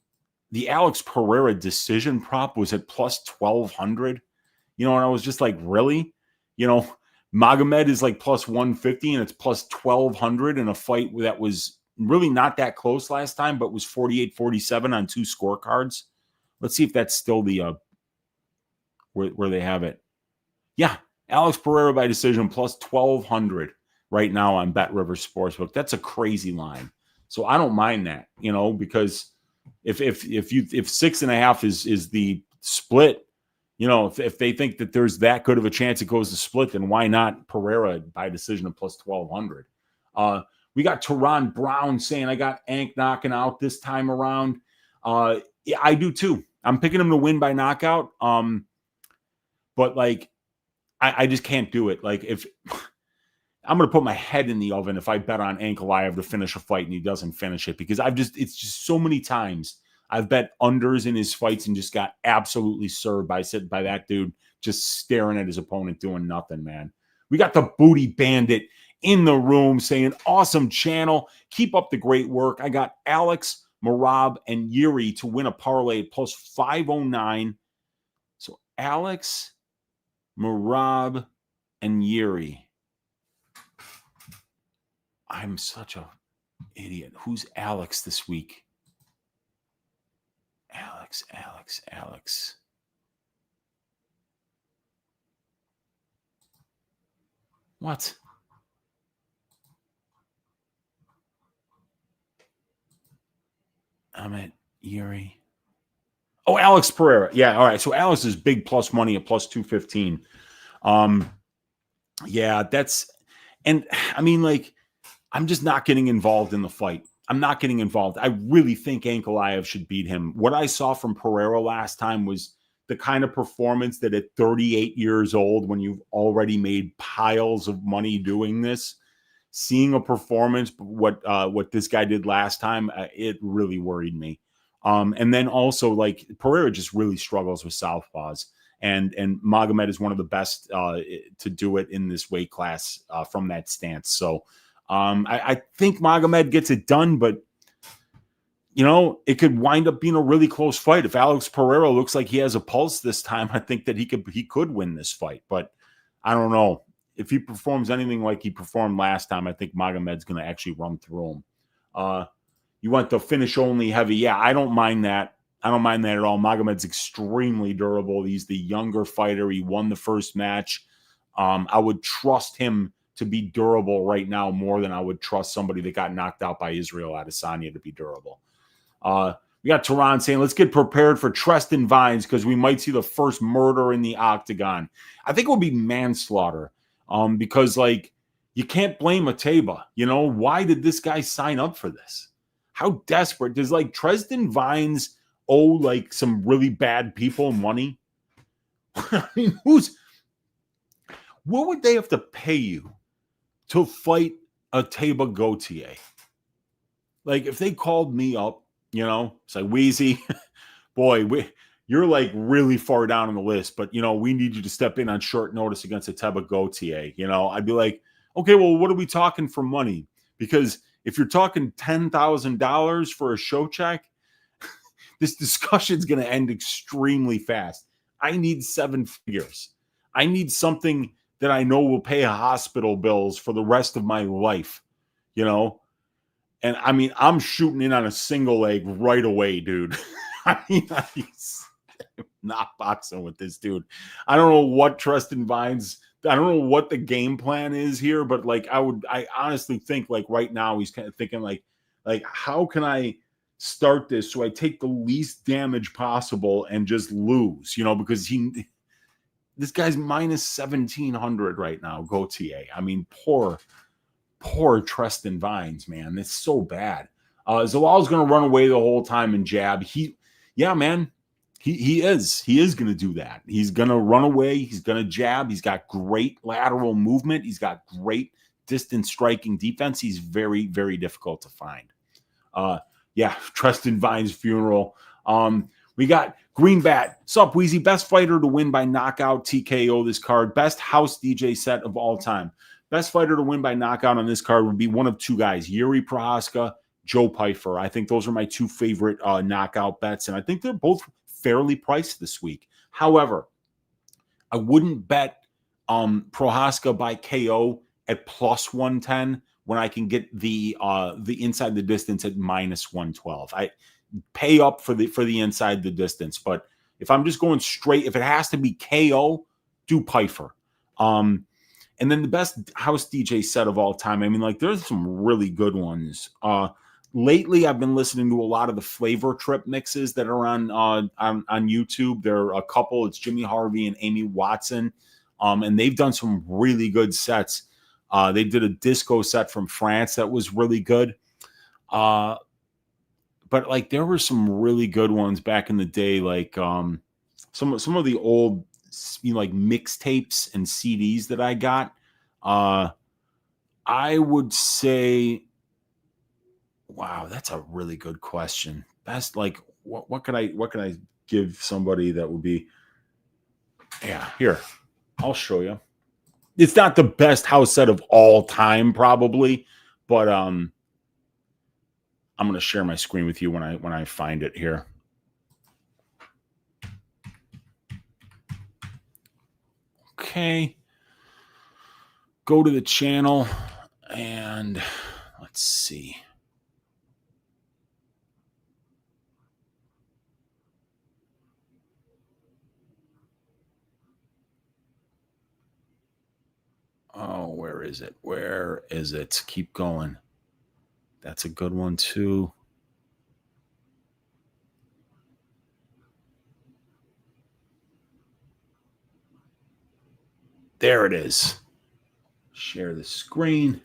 Alex Pereira decision prop was at plus 1,200. And I was just like, really? Magomed is like plus 150 and it's plus 1,200 in a fight that was really not that close last time, but was 48-47 on two scorecards. Let's see if that's still the where they have it. Yeah, Alex Pereira by decision plus 1,200 right now on Bet River Sportsbook. That's a crazy line. So I don't mind that, because if 6.5 is the split, if they think that there's that good of a chance it goes to split, then why not Pereira by decision of plus 1,200? We got Tehran Brown saying, I got Ank knocking out this time around. Yeah, I do too. I'm picking him to win by knockout. But like, I just can't do it. Like, if I'm going to put my head in the oven if I bet on Ankalaev to finish a fight and he doesn't finish it, because it's just so many times I've bet unders in his fights and just got absolutely served by that dude just staring at his opponent doing nothing, man. We got the Booty Bandit in the room saying, awesome channel. Keep up the great work. I got Alex, Marab, and Yuri to win a parlay at plus 509. So Alex, Marab, and Yuri. I'm such a idiot. Who's Alex this week? Alex. What? I'm at Yuri. Oh, Alex Pereira. Yeah, all right. So Alex is big plus money at plus 215. Yeah, and I mean, like, I'm just not getting involved in the fight. I'm not getting involved. I really think Ankalaev should beat him. What I saw from Pereira last time was the kind of performance that at 38 years old, when you've already made piles of money doing this, seeing a performance, what this guy did last time, it really worried me. And then also, like, Pereira just really struggles with southpaws. And Magomed is one of the best to do it in this weight class from that stance. So I think Magomed gets it done, but it could wind up being a really close fight. If Alex Pereira looks like he has a pulse this time, I think that he could win this fight. But I don't know. If he performs anything like he performed last time, I think Magomed's going to actually run through him. You want the finish only heavy. Yeah, I don't mind that. I don't mind that at all. Magomed's extremely durable. He's the younger fighter. He won the first match. I would trust him to be durable right now more than I would trust somebody that got knocked out by Israel Adesanya to be durable. We got Tehran saying, let's get prepared for Treston Vines because we might see the first murder in the octagon. I think it would be manslaughter because, like, you can't blame Ateba. Why did this guy sign up for this? How desperate? Does, like, Treston Vines owe, like, some really bad people money? I mean, what would they have to pay you to fight Ateba Gautier? Like, if they called me up, it's like, Weezy, boy, you're like really far down on the list, but we need you to step in on short notice against Ateba Gautier. I'd be like, okay, well, what are we talking for money? Because if you're talking $10,000 for a show check, this discussion's going to end extremely fast. I need 7 figures. I need something that I know will pay hospital bills for the rest of my life, you know? And I mean, I'm shooting in on a single leg right away, dude. I mean, he's not boxing with this dude. I don't know what Trustin Vines, I don't know what the game plan is here, but like I honestly think like right now he's kind of thinking like how can I start this so I take the least damage possible and just lose, you know, because this guy's minus 1,700 right now, Gauthier. I mean, poor Trustin Vines, man. It's so bad. Zalal's going to run away the whole time and jab. He is going to do that. He's going to run away. He's going to jab. He's got great lateral movement. He's got great distance striking defense. He's very, very difficult to find. Trustin Vines' funeral. We got Greenbat. Sup, Weezy? Best fighter to win by knockout TKO this card. Best house DJ set of all time. Best fighter to win by knockout on this card would be one of 2 guys, Yuri Prohaska, Joe Pyfer. I think those are my 2 favorite knockout bets, and I think they're both fairly priced this week. However, I wouldn't bet Prohaska by KO at plus 110 when I can get the inside the distance at minus 112. I pay up for the inside the distance, but if I'm just going straight, if it has to be KO, do Pyfer. And then the best house DJ set of all time. I mean, like, there's some really good ones. Lately, I've been listening to a lot of the Flavor Trip mixes that are on YouTube. There are a couple. It's Jimmy Harvey and Amy Watson, and they've done some really good sets. They did a disco set from France that was really good. But like, there were some really good ones back in the day, like some of the old, you know, like mixtapes and CDs that I got. I would say, wow, that's a really good question. Best, like, what can I give somebody that would be? Yeah, here, I'll show you. It's not the best house set of all time, probably, but I'm going to share my screen with you when I find it here. Okay. Go to the channel and let's see. Oh, where is it? Where is it? Keep going. That's a good one too. There it is. Share the screen.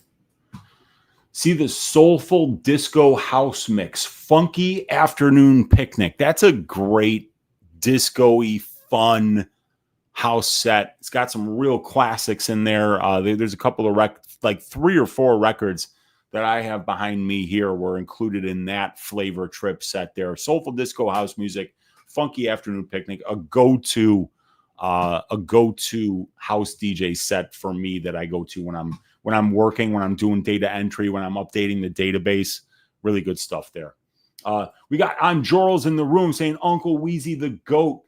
See the soulful disco house mix, funky afternoon picnic. That's a great disco-y, fun house set. It's got some real classics in there. There's a couple of like 3 or 4 records that I have behind me here were included in that Flavor Trip set there. Soulful disco house music, funky afternoon picnic, a go-to house DJ set for me that I go to when I'm working, when I'm doing data entry, when I'm updating the database. Really good stuff there. We got Anjorals in the room saying Uncle Weezy the GOAT.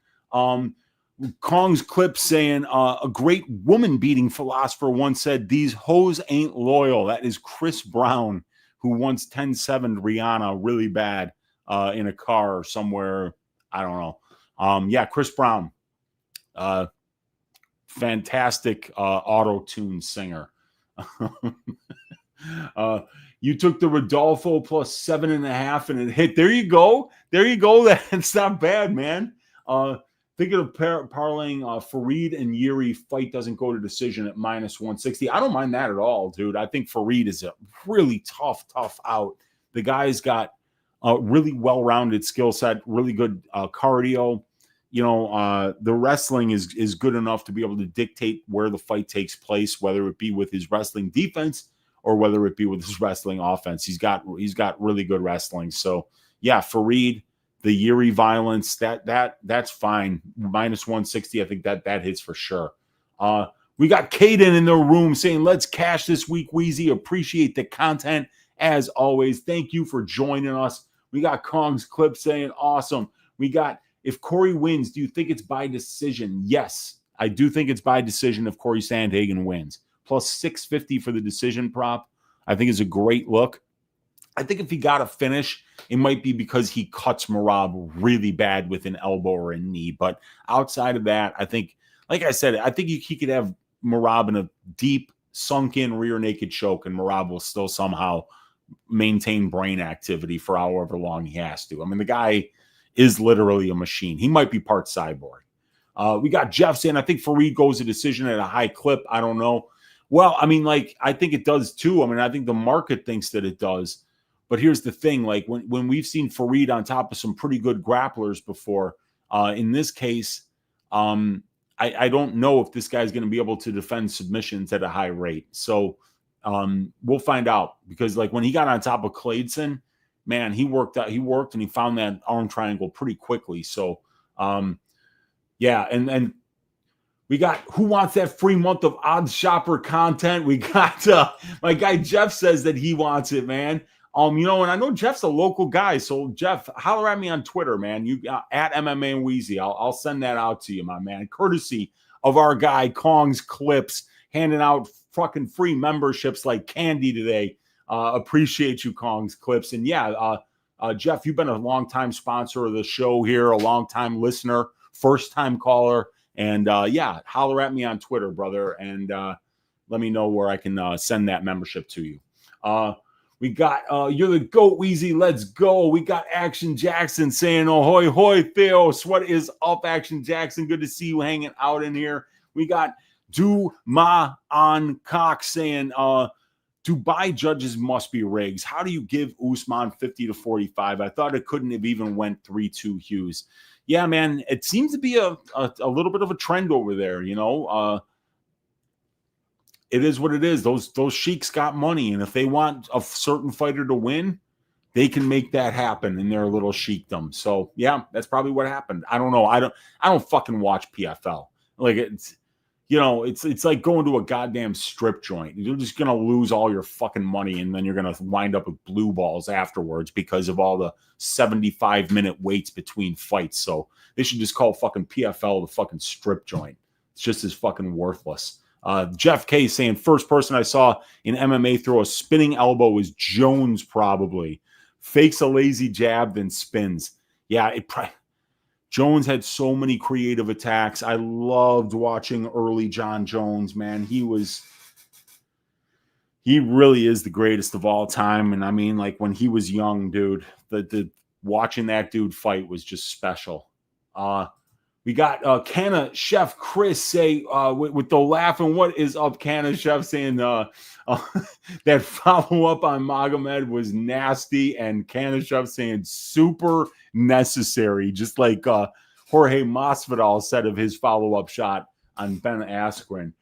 Kong's clip saying a great woman beating philosopher once said, "These hoes ain't loyal." That is Chris Brown, who once 10-7'd Rihanna really bad in a car or somewhere. I don't know. Chris Brown. Fantastic auto-tune singer. You took the Rodolfo plus 7.5 and it hit. There you go. That's not bad, man. Thinking of parlaying Fareed and Yuri fight doesn't go to decision at minus 160. I don't mind that at all, dude. I think Fareed is a really tough out. The guy's got a really well-rounded skill set, really good cardio. You know, the wrestling is good enough to be able to dictate where the fight takes place, whether it be with his wrestling defense or whether it be with his wrestling offense. He's got really good wrestling. So yeah, Fareed, the Yuri violence, that's fine. Minus 160, I think that hits for sure. We got Caden in the room saying, "Let's cash this week, Weezy. Appreciate the content as always. Thank you for joining us." We got Kong's clip saying, "Awesome. We got, if Corey wins, do you think it's by decision? Yes, I do think it's by decision if Corey Sandhagen wins. Plus 650 for the decision prop, I think is a great look. I think if he got a finish, it might be because he cuts Merab really bad with an elbow or a knee. But outside of that, I think, like I said, I think he could have Merab in a deep, sunk-in rear naked choke, and Merab will still somehow maintain brain activity for however long he has to. I mean, the guy is literally a machine. He might be part cyborg. We got Jeff saying, I think Fareed goes to decision at a high clip. I don't know. Well, I mean, like, I think it does too. I mean, I think the market thinks that it does. But here's the thing, like when we've seen Fareed on top of some pretty good grapplers before, in this case, I don't know if this guy's going to be able to defend submissions at a high rate. So we'll find out, because like when he got on top of Claydson, man, he worked and he found that arm triangle pretty quickly. So yeah, and we got who wants that free month of Odds Shopper content. We got my guy Jeff says that he wants it, man. You know, and I know Jeff's a local guy, so Jeff, holler at me on Twitter, man. You at MMA and Weezy. I'll send that out to you, my man. Courtesy of our guy Kong's Clips, handing out fucking free memberships like candy today. Appreciate you, Kong's Clips. And yeah, Jeff, you've been a long-time sponsor of the show here, a long-time listener, first-time caller. And yeah, holler at me on Twitter, brother, and let me know where I can send that membership to you. We got, you're the GOAT, Weezy, let's go. We got Action Jackson saying, ahoy, hoy, Theos. What is up, Action Jackson? Good to see you hanging out in here. We got Ma on Cox saying, Dubai judges must be rigs. How do you give Usman 50-45? I thought it couldn't have even went 3-2 Hughes. Yeah, man, it seems to be a little bit of a trend over there, you know. It is what it is. Those sheiks got money, and if they want a certain fighter to win, they can make that happen in their little sheikdom. So yeah, that's probably what happened. I don't know. I don't fucking watch PFL. Like it's, you know, it's like going to a goddamn strip joint. You're just gonna lose all your fucking money, and then you're gonna wind up with blue balls afterwards because of all the 75-minute waits between fights. So they should just call fucking PFL the fucking strip joint. It's just as fucking worthless. Jeff K saying, first person I saw in MMA throw a spinning elbow was Jones, probably. Fakes a lazy jab, then spins. Yeah, Jones had so many creative attacks. I loved watching early John Jones, man. He really is the greatest of all time. And I mean, like when he was young, dude, the watching that dude fight was just special. We got Canna Chef Chris say with the laughing, what is up, Canna Chef, saying that follow-up on Magomed was nasty, and Canna Chef saying super necessary, just like Jorge Masvidal said of his follow-up shot on Ben Askren.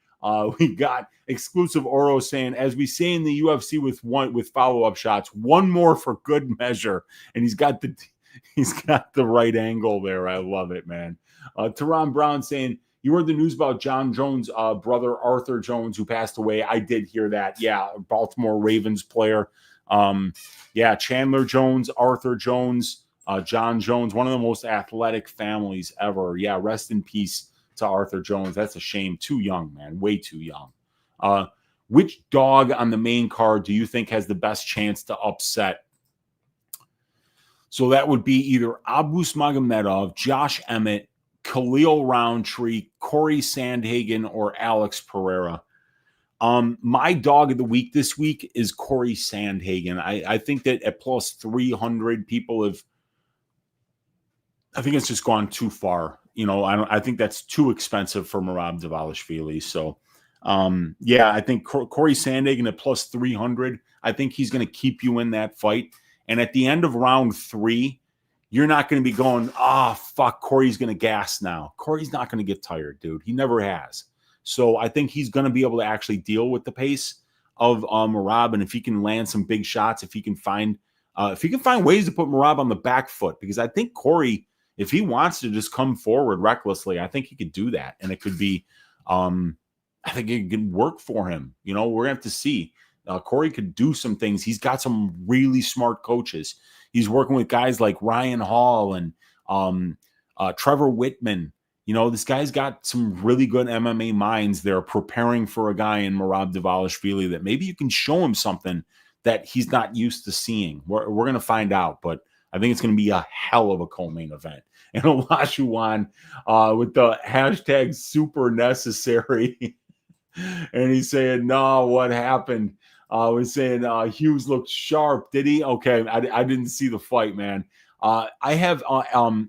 We got exclusive Oro saying, as we say in the UFC with follow-up shots, one more for good measure, and he's got the right angle there. I love it, man. Teron Brown saying, you heard the news about John Jones' brother, Arthur Jones, who passed away. I did hear that. Yeah, Baltimore Ravens player. Yeah, Chandler Jones, Arthur Jones, John Jones, one of the most athletic families ever. Yeah, rest in peace to Arthur Jones. That's a shame. Too young, man. Way too young. Which dog on the main card do you think has the best chance to upset? So that would be either Abus Magomedov, Josh Emmett, Khalil Roundtree, Corey Sandhagen, or Alex Pereira. My dog of the week this week is Corey Sandhagen. I think that at plus 300, I think it's just gone too far. You know, I think that's too expensive for Merab Dvalishvili. So, yeah, I think Corey Sandhagen at plus 300, I think he's going to keep you in that fight. And at the end of round 3, you're not going to be going, fuck, Corey's going to gas now. Corey's not going to get tired, dude. He never has. So I think he's going to be able to actually deal with the pace of Merab. And if he can land some big shots, if he can find ways to put Merab on the back foot, because I think Corey, if he wants to just come forward recklessly, I think he could do that. And it could be, I think it can work for him. You know, we're going to have to see. Corey could do some things. He's got some really smart coaches. He's working with guys like Ryan Hall and Trevor Whitman. You know, this guy's got some really good MMA minds. They're preparing for a guy in Merab Dvalishvili that maybe you can show him something that he's not used to seeing. We're going to find out, but I think it's going to be a hell of a co-main event. And Olashuwan with the hashtag super necessary. And he's saying, no, what happened? Was saying Hughes looked sharp. Did he? Okay, I didn't see the fight, man. I have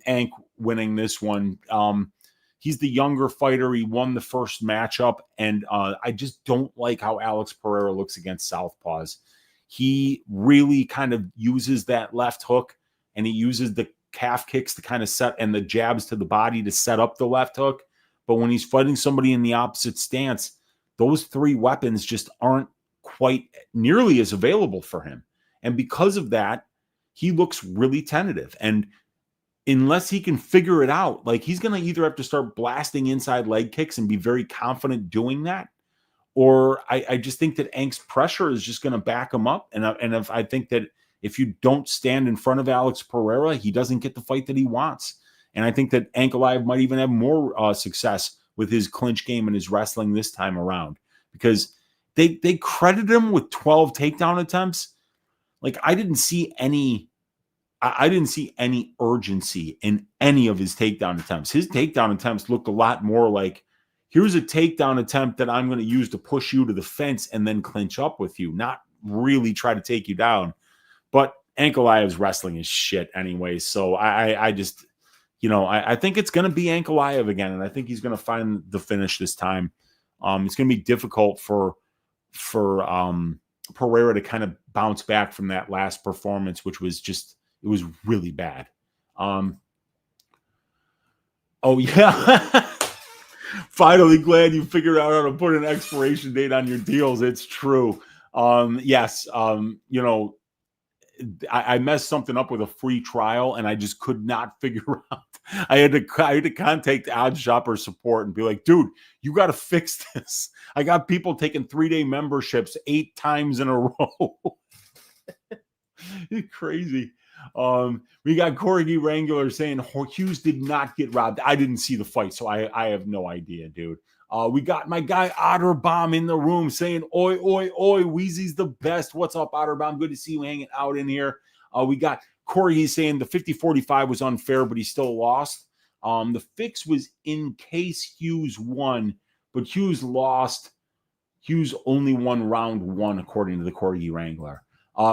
Ank winning this one. He's the younger fighter. He won the first matchup, and I just don't like how Alex Pereira looks against southpaws. He really kind of uses that left hook, and he uses the calf kicks to kind of set, and the jabs to the body to set up the left hook. But when he's fighting somebody in the opposite stance, those three weapons just aren't quite nearly as available for him. And because of that, he looks really tentative. And unless he can figure it out, like, he's going to either have to start blasting inside leg kicks and be very confident doing that, or I just think that Ank's pressure is just going to back him up. And I think that if you don't stand in front of Alex Pereira, he doesn't get the fight that he wants. And I think that Ankalaev might even have more success with his clinch game and his wrestling this time around, because they credit him with 12 takedown attempts. Like, I didn't see any urgency in any of his takedown attempts. His takedown attempts looked a lot more like, here's a takedown attempt that I'm going to use to push you to the fence and then clinch up with you, not really try to take you down. But Ankalaev's wrestling is shit anyway. So I just, I think it's going to be Ankalaev again. And I think he's going to find the finish this time. It's going to be difficult for Pereira to kind of bounce back from that last performance, which was just, it was really bad. Oh yeah. Finally glad you figured out how to put an expiration date on your deals. It's true. Yes. I messed something up with a free trial, and I just could not figure out. I had to contact OddsShopper support and be like, dude, you got to fix this. I got people taking 3-day memberships 8 times in a row. It's crazy. We got Corgi Wrangler saying Hughes did not get robbed. I didn't see the fight, so I have no idea, dude. We got my guy Otterbomb in the room saying, oi, oi, oi, Weezy's the best. What's up, Otterbomb? Good to see you hanging out in here. We got Corey, he's saying the 50-45 was unfair, but he still lost. The fix was in case Hughes won, but Hughes lost. Hughes only won round 1, according to the Corgi Wrangler.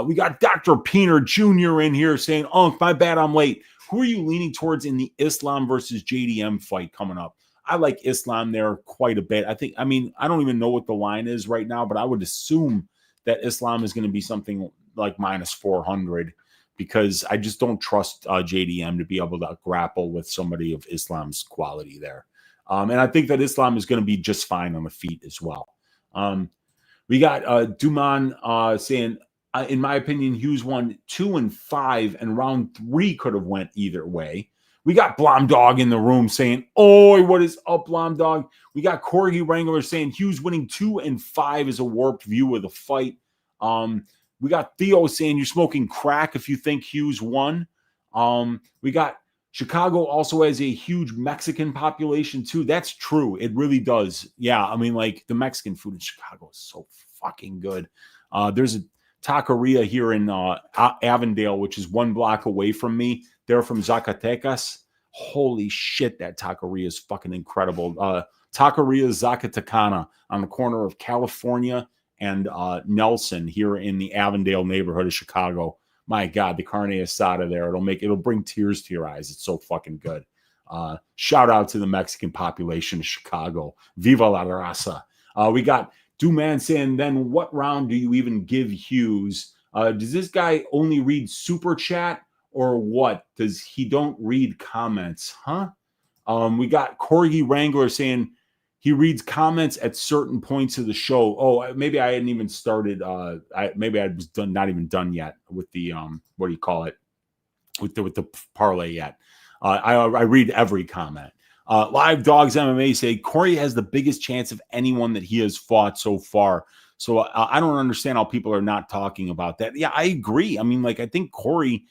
We got Dr. Peener Jr. in here saying, my bad, I'm late. Who are you leaning towards in the Islam versus JDM fight coming up? I like Islam there quite a bit. I don't even know what the line is right now, but I would assume that Islam is going to be something like minus 400, because I just don't trust JDM to be able to grapple with somebody of Islam's quality there. And I think that Islam is going to be just fine on the feet as well. We got Duman saying, in my opinion, Hughes won 2 and 5, and round 3 could have went either way. We got Blom Dog in the room saying, oi, what is up, Blom Dog? We got Corgi Wrangler saying Hughes winning 2 and 5 is a warped view of the fight. We got Theo saying you're smoking crack if you think Hughes won. We got Chicago also has a huge Mexican population too. That's true. It really does. Yeah, the Mexican food in Chicago is so fucking good. There's a taqueria here in Avondale, which is 1 block away from me. They're from Zacatecas. Holy shit, that taqueria is fucking incredible. Taqueria Zacatecana on the corner of California and Nelson here in the Avondale neighborhood of Chicago. My God, the carne asada there. It'll bring tears to your eyes. It's so fucking good. Shout out to the Mexican population of Chicago. Viva la raza. We got Duman saying, then what round do you even give Hughes? Does this guy only read super chat or what? Does he don't read comments? Huh? We got Corgi Wrangler saying he reads comments at certain points of the show. Oh, maybe I hadn't even started. Maybe I was not even done yet with the what do you call it? With the parlay yet. I read every comment. Live Dogs MMA say Corey has the biggest chance of anyone that he has fought so far. So I don't understand how people are not talking about that. Yeah, I agree. I think Corey,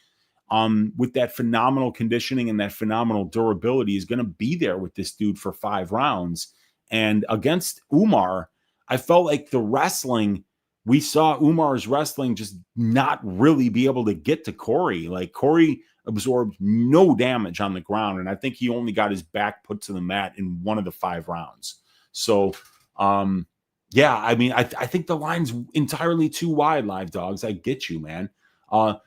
with that phenomenal conditioning and that phenomenal durability, is going to be there with this dude for 5 rounds. And against Umar, I felt like the wrestling, we saw Umar's wrestling just not really be able to get to Corey. Like, Corey absorbed no damage on the ground, and I think he only got his back put to the mat in one of the 5 rounds. So, yeah, I mean, I think the line's entirely too wide, Live Dogs. I get you, man.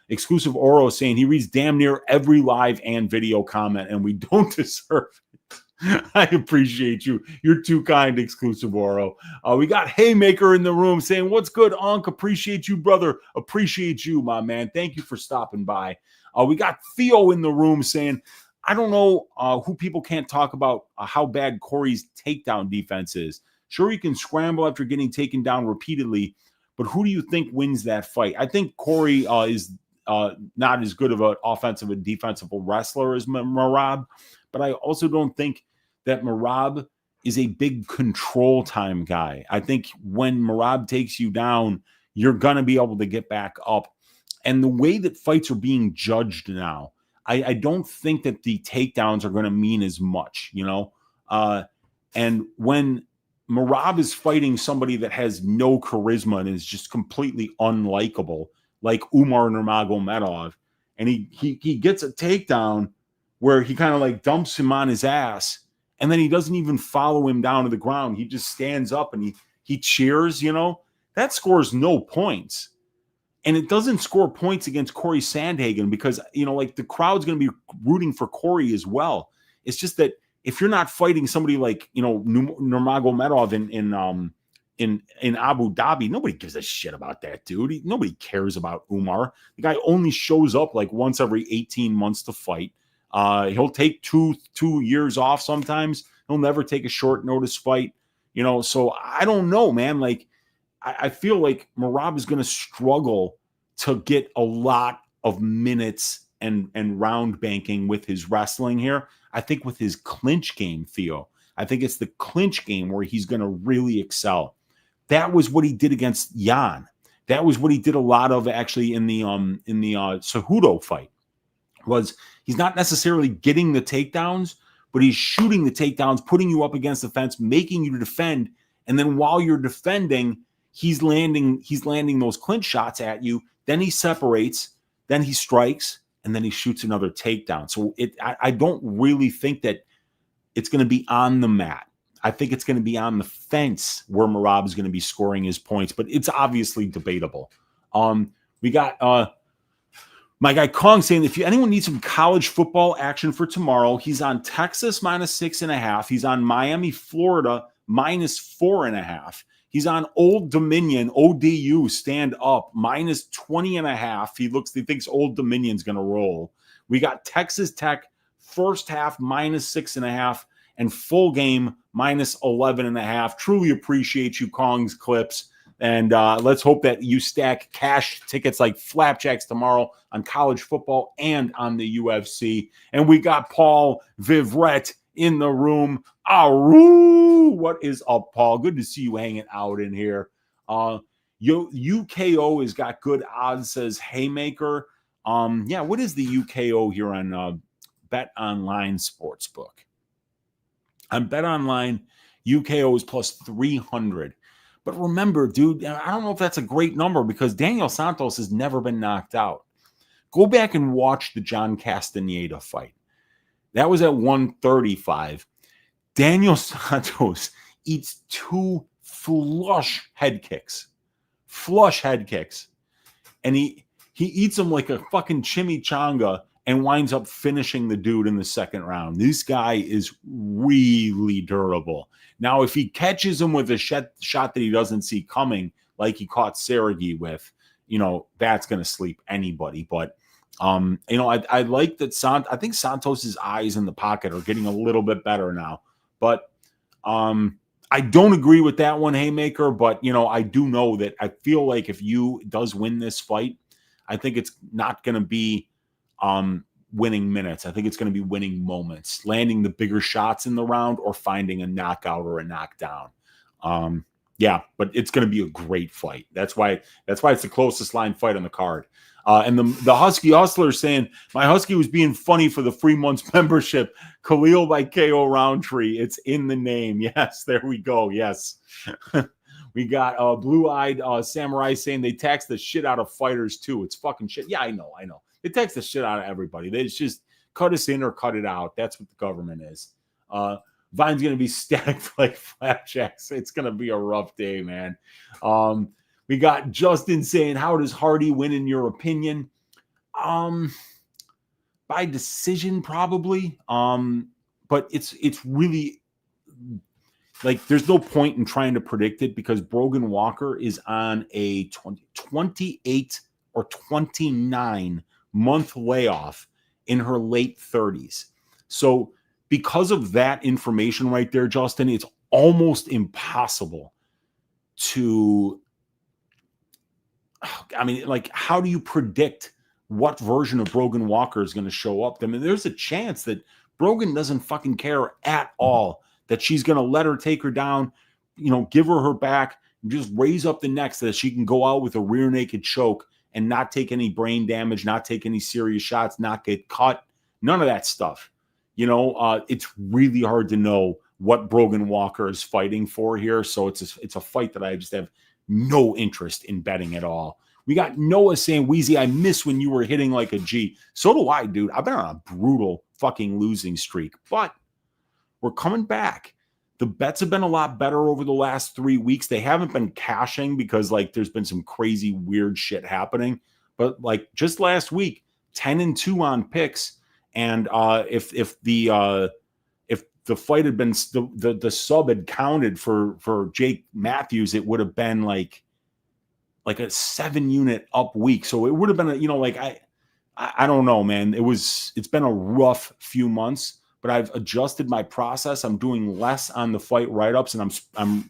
Exclusive Oro saying he reads damn near every live and video comment, and we don't deserve it. I appreciate you. You're too kind, Exclusive Oro. We got Haymaker in the room saying, what's good, Unc? Appreciate you, brother. Appreciate you, my man. Thank you for stopping by. We got Theo in the room saying, I don't know who people can't talk about how bad Corey's takedown defense is. Sure, you can scramble after getting taken down repeatedly, but who do you think wins that fight? I think Corey is not as good of an offensive and defensive wrestler as Merab, but I also don't think that Merab is a big control time guy. I think when Merab takes you down, you're going to be able to get back up. And the way that fights are being judged now, I don't think that the takedowns are going to mean as much, you know? And when Merab is fighting somebody that has no charisma and is just completely unlikable, like Umar Nurmagomedov, and he gets a takedown where he kind of like dumps him on his ass, and then he doesn't even follow him down to the ground. He just stands up and he cheers, you know? That scores no points. And it doesn't score points against Corey Sandhagen because, you know, like the crowd's going to be rooting for Corey as well. It's just that if you're not fighting somebody like, you know, Nurmagomedov in Abu Dhabi, nobody gives a shit about that dude. Nobody cares about Umar. The guy only shows up like once every 18 months to fight. He'll take two years off sometimes. He'll never take a short notice fight, you know. So I don't know, man. Like, I feel like Merab is going to struggle to get a lot of minutes and round banking with his wrestling here. I think with his clinch game, Theo, I think it's the clinch game where he's going to really excel. That was what he did against Jan. That was what he did a lot of actually in the Cejudo fight. Was he's not necessarily getting the takedowns, but he's shooting the takedowns, putting you up against the fence, making you defend, and then while you're defending, he's landing those clinch shots at you. Then he separates, then he strikes, and then he shoots another takedown. So I don't really think that it's going to be on the mat. I think it's going to be on the fence where Merab is going to be scoring his points, but it's obviously debatable. We got my guy Kong saying, if anyone needs some college football action for tomorrow, he's on Texas -6.5. He's on Miami, Florida -4.5. He's on Old Dominion, ODU, stand up, -20.5. He thinks Old Dominion's going to roll. We got Texas Tech, first half -6.5, and full game -11.5. Truly appreciate you, Kong's clips. And let's hope that you stack cash tickets like flapjacks tomorrow on college football and on the UFC. And we got Paul Vivret in the room. Aroo! What is up, Paul? Good to see you hanging out in here. UKO has got good odds, says Haymaker. Yeah, what is the UKO here on Bet Online Sportsbook? On Bet Online, UKO is +300. But remember, dude, I don't know if that's a great number because Daniel Santos has never been knocked out. Go back and watch the John Castaneda fight. That was at 135. Daniel Santos eats 2 flush head kicks. And he eats them like a fucking chimichanga and winds up finishing the dude in the second round. This guy is really durable. Now, if he catches him with a shot that he doesn't see coming, like he caught Sergey with, you know, that's going to sleep anybody. But, you know, I like that. I think Santos's eyes in the pocket are getting a little bit better now. But I don't agree with that one, Haymaker. But, you know, I do know that I feel like if you does win this fight, I think it's not going to be winning minutes. I think it's going to be winning moments, landing the bigger shots in the round or finding a knockout or a knockdown. Yeah, but it's going to be a great fight. That's why it's the closest line fight on the card. And the Husky Hustler saying, my Husky was being funny for the 3 months membership. Khalil by KO Roundtree. It's in the name. Yes, there we go. Yes. We got Blue-Eyed Samurai saying they tax the shit out of fighters too. It's fucking shit. Yeah, I know. They tax the shit out of everybody. They just cut us in or cut it out. That's what the government is. Vine's going to be stacked like flapjacks. It's going to be a rough day, man. We got Justin saying, how does Hardy win in your opinion? By decision, probably. But it's really like there's no point in trying to predict it because Brogan Walker is on a 28 or 29 month layoff in her late 30s. So because of that information right there, Justin, it's almost impossible to, I mean, like, how do you predict what version of Brogan Walker is going to show up? I mean, there's a chance that Brogan doesn't fucking care at all, that she's going to let her take her down, give her back, and just raise up the neck so that she can go out with a rear naked choke and not take any brain damage, not take any serious shots, not get cut, none of that stuff. It's really hard to know what Brogan Walker is fighting for here. So it's a fight that I just have no interest in betting at all. We got Noah saying, Weezy, I miss when you were hitting like a G. So do I, dude. I've been on a brutal fucking losing streak, but we're coming back. The bets have been a lot better over the last 3 weeks. They haven't been cashing because there's been some crazy weird shit happening. But just last week, 10-2 on picks. And if the fight had been the sub had counted for Jake Matthews, it would have been like a 7-unit up week. So it would have been I don't know, man. It's been a rough few months, but I've adjusted my process. I'm doing less on the fight write-ups, and I'm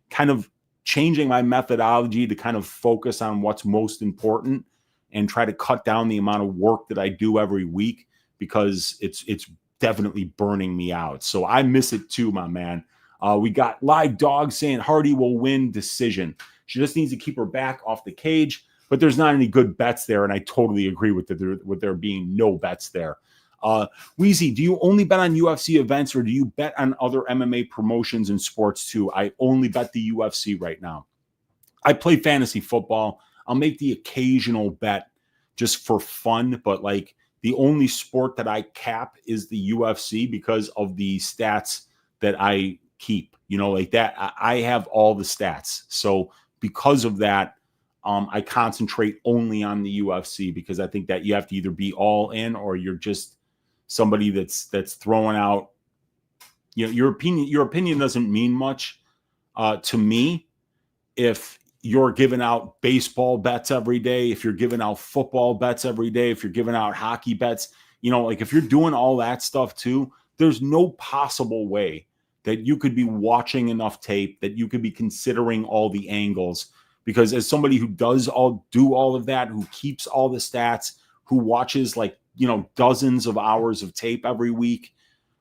kind of changing my methodology to kind of focus on what's most important and try to cut down the amount of work that I do every week, because it's definitely burning me out. So I miss it too, my man. We got Live Dog saying Hardy will win decision. She just needs to keep her back off the cage, but there's not any good bets there, and I totally agree with there being no bets there. Weezy, do you only bet on UFC events, or do you bet on other MMA promotions and sports too? I only bet the UFC right now. I play fantasy football. I'll make the occasional bet just for fun, but the only sport that I cap is the UFC because of the stats that I keep, that. I have all the stats. So because of that, I concentrate only on the UFC, because I think that you have to either be all in or you're just somebody that's throwing out, your opinion doesn't mean much to me if you're giving out baseball bets every day, if you're giving out football bets every day, if you're giving out hockey bets, if you're doing all that stuff too, there's no possible way that you could be watching enough tape, that you could be considering all the angles. Because as somebody who does do all of that, who keeps all the stats, who watches dozens of hours of tape every week,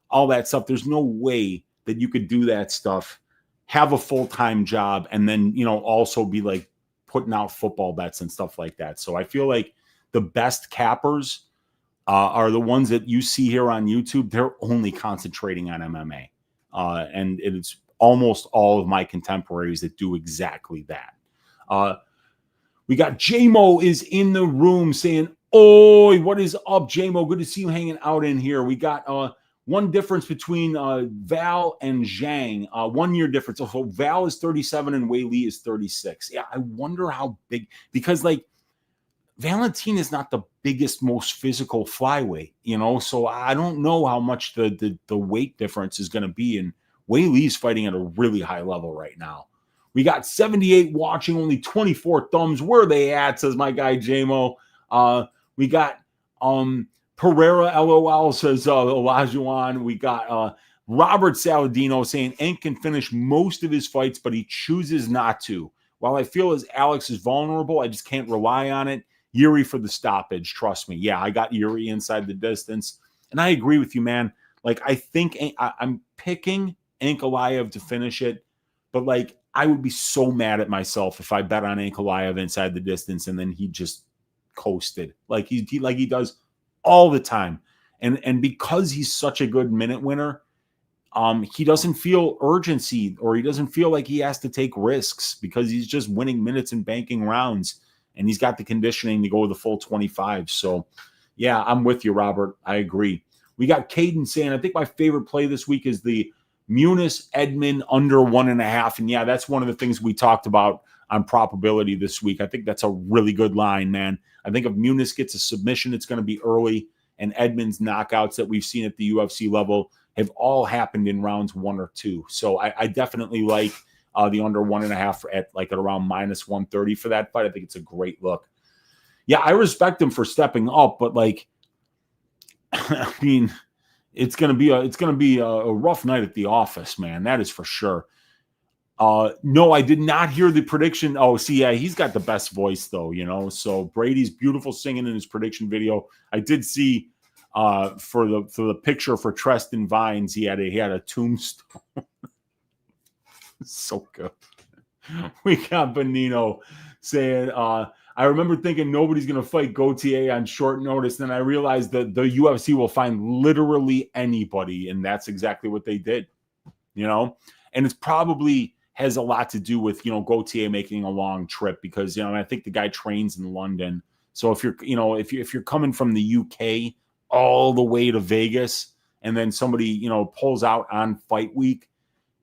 all that stuff, there's no way that you could do that stuff, have a full-time job, and then, also be putting out football bets and stuff like that. So I feel like the best cappers are the ones that you see here on YouTube. They're only concentrating on MMA. And it's almost all of my contemporaries that do exactly that. We got J-Mo is in the room saying, "Oi, what is up, J-Mo? Good to see you hanging out in here." We got one difference between Val and Zhang, 1 year difference. So Val is 37 and Wei Li is 36. Yeah, I wonder how big, because Valentina is not the biggest, most physical flyweight, so I don't know how much the weight difference is going to be. And Wei Li's fighting at a really high level right now. We got 78 watching, only 24 thumbs. Where are they at, says my guy J-Mo. We got Pereira, LOL, says Olajuwon. We got Robert Saladino saying Ank can finish most of his fights, but he chooses not to. While I feel as Alex is vulnerable, I just can't rely on it. Yuri for the stoppage, trust me. Yeah, I got Yuri inside the distance. And I agree with you, man. I think I'm picking Ankalaev to finish it. But I would be so mad at myself if I bet on Ankalaev inside the distance and then he just coasted like he does all the time. And because he's such a good minute winner, he doesn't feel urgency, or he doesn't feel like he has to take risks because he's just winning minutes and banking rounds, and he's got the conditioning to go the full 25. So, yeah, I'm with you, Robert. I agree. We got Caden saying, I think my favorite play this week is the Muniz Edmond under 1.5. And yeah, that's one of the things we talked about on probability this week. I think that's a really good line, man. I think if Muniz gets a submission, it's going to be early, and Edmond's knockouts that we've seen at the UFC level have all happened in rounds 1 or 2. So I definitely like the under 1.5 at around minus 130 for that fight. I think it's a great look. Yeah, I respect him for stepping up, but I mean, it's gonna be a rough night at the office, man. That is for sure. No, I did not hear the prediction. Oh, see, yeah, he's got the best voice though, So Brady's beautiful singing in his prediction video. I did see for the picture for Treston Vines, he had a tombstone. So good. We got Benino saying, I remember thinking nobody's going to fight Gauthier on short notice. Then I realized that the UFC will find literally anybody, and that's exactly what they did, And it's probably has a lot to do with, Gauthier making a long trip because, I think the guy trains in London. So if you're coming from the UK all the way to Vegas and then somebody, pulls out on fight week,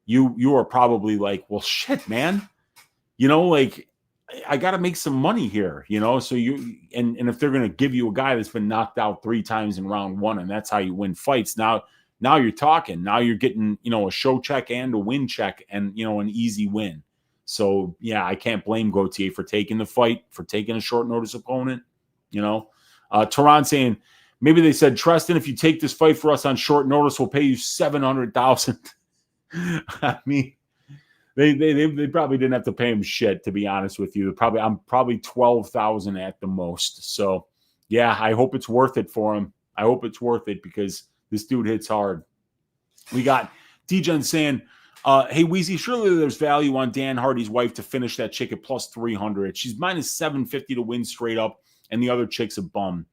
you are probably like, well, shit, man, I got to make some money here, so and if they're going to give you a guy that's been knocked out 3 times in round 1 and that's how you win fights. Now you're talking, now you're getting, a show check and a win check and, an easy win. So yeah, I can't blame Gauthier for taking the fight, for taking a short notice opponent, Tehran saying, maybe they said, Treston, if you take this fight for us on short notice, we'll pay you $700,000. I mean, they probably didn't have to pay him shit, to be honest with you. I'm probably 12,000 at the most. So yeah, I hope it's worth it for him. I hope it's worth it because this dude hits hard. We got D-Gen saying, hey, Weezy, surely there's value on Dan Hardy's wife to finish that chick at plus 300. She's minus 750 to win straight up, and the other chick's a bum.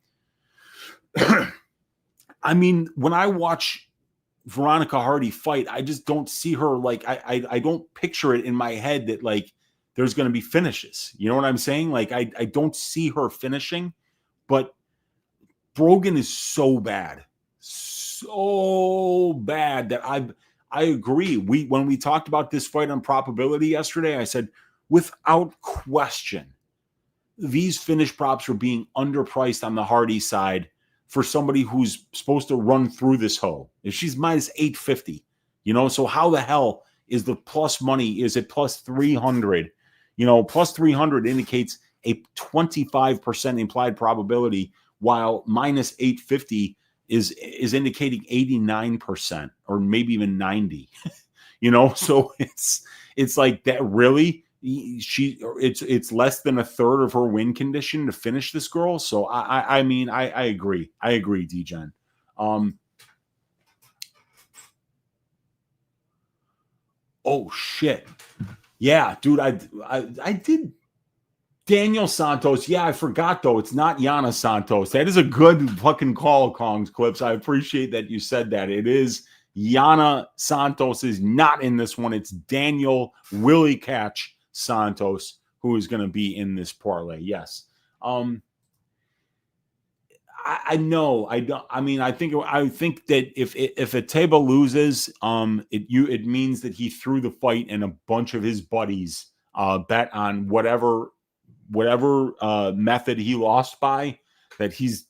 I mean, when I watch Veronica Hardy fight, I just don't see her I don't picture it in my head that there's going to be finishes. You know what I'm saying? I don't see her finishing, but Brogan is so bad that I agree. When we talked about this fight on probability yesterday, I said without question, these finish props are being underpriced on the Hardy side for somebody who's supposed to run through this hoe. If she's minus 850, so how the hell is the plus money? Is it plus 300? Plus 300 indicates a 25% implied probability, while minus 850 is indicating 89% or maybe even 90. So it's like that. Really, it's less than a third of her win condition to finish this girl. So I mean I agree. I agree, D-Gen. Oh shit. Yeah, dude, I did Daniel Santos. Yeah, I forgot though. It's not Yana Santos. That is a good fucking call, Kongs Clips. I appreciate that you said that. It is Yana Santos is not in this one. It's Daniel Willie Catch Santos who is going to be in this parlay. Yes. I know. I don't. I mean, I think that if Ateba loses, it means that he threw the fight and a bunch of his buddies bet on whatever method he lost by, that he's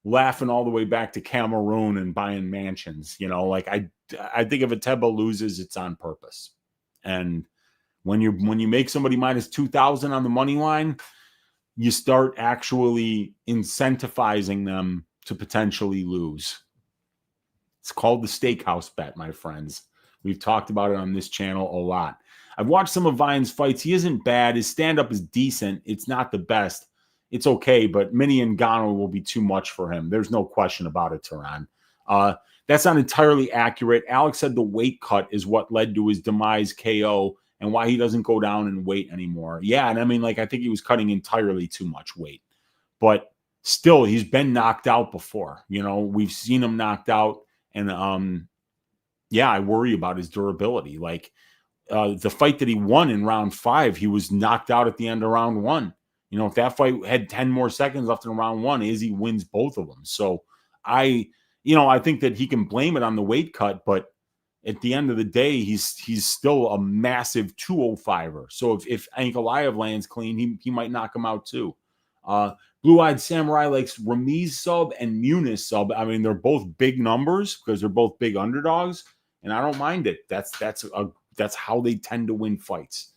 laughing all the way back to Cameroon and buying mansions. I think if Ateba loses, it's on purpose. And when you make somebody minus 2,000 on the money line, you start actually incentivizing them to potentially lose. It's called the steakhouse bet, my friends. We've talked about it on this channel a lot. I've watched some of Vine's fights. He isn't bad. His stand-up is decent. It's not the best. It's okay, but Mini Ngannou will be too much for him. There's no question about it, Tehran. That's not entirely accurate. Alex said the weight cut is what led to his demise KO, and why he doesn't go down in weight anymore. Yeah, and I mean, like, I think he was cutting entirely too much weight. But still, he's been knocked out before. You know, we've seen him knocked out, and yeah, I worry about his durability. Like, the fight that he won in round 5, he was knocked out at the end of round 1. You know, if that fight had 10 more seconds left in round 1, Izzy wins both of them. So I think that he can blame it on the weight cut, but at the end of the day, he's still a massive 205er. So if Ankalaev lands clean, he might knock him out too. Blue-Eyed Samurai likes Ramiz sub and Muniz sub. I mean, they're both big numbers because they're both big underdogs, and I don't mind it. That's how they tend to win fights.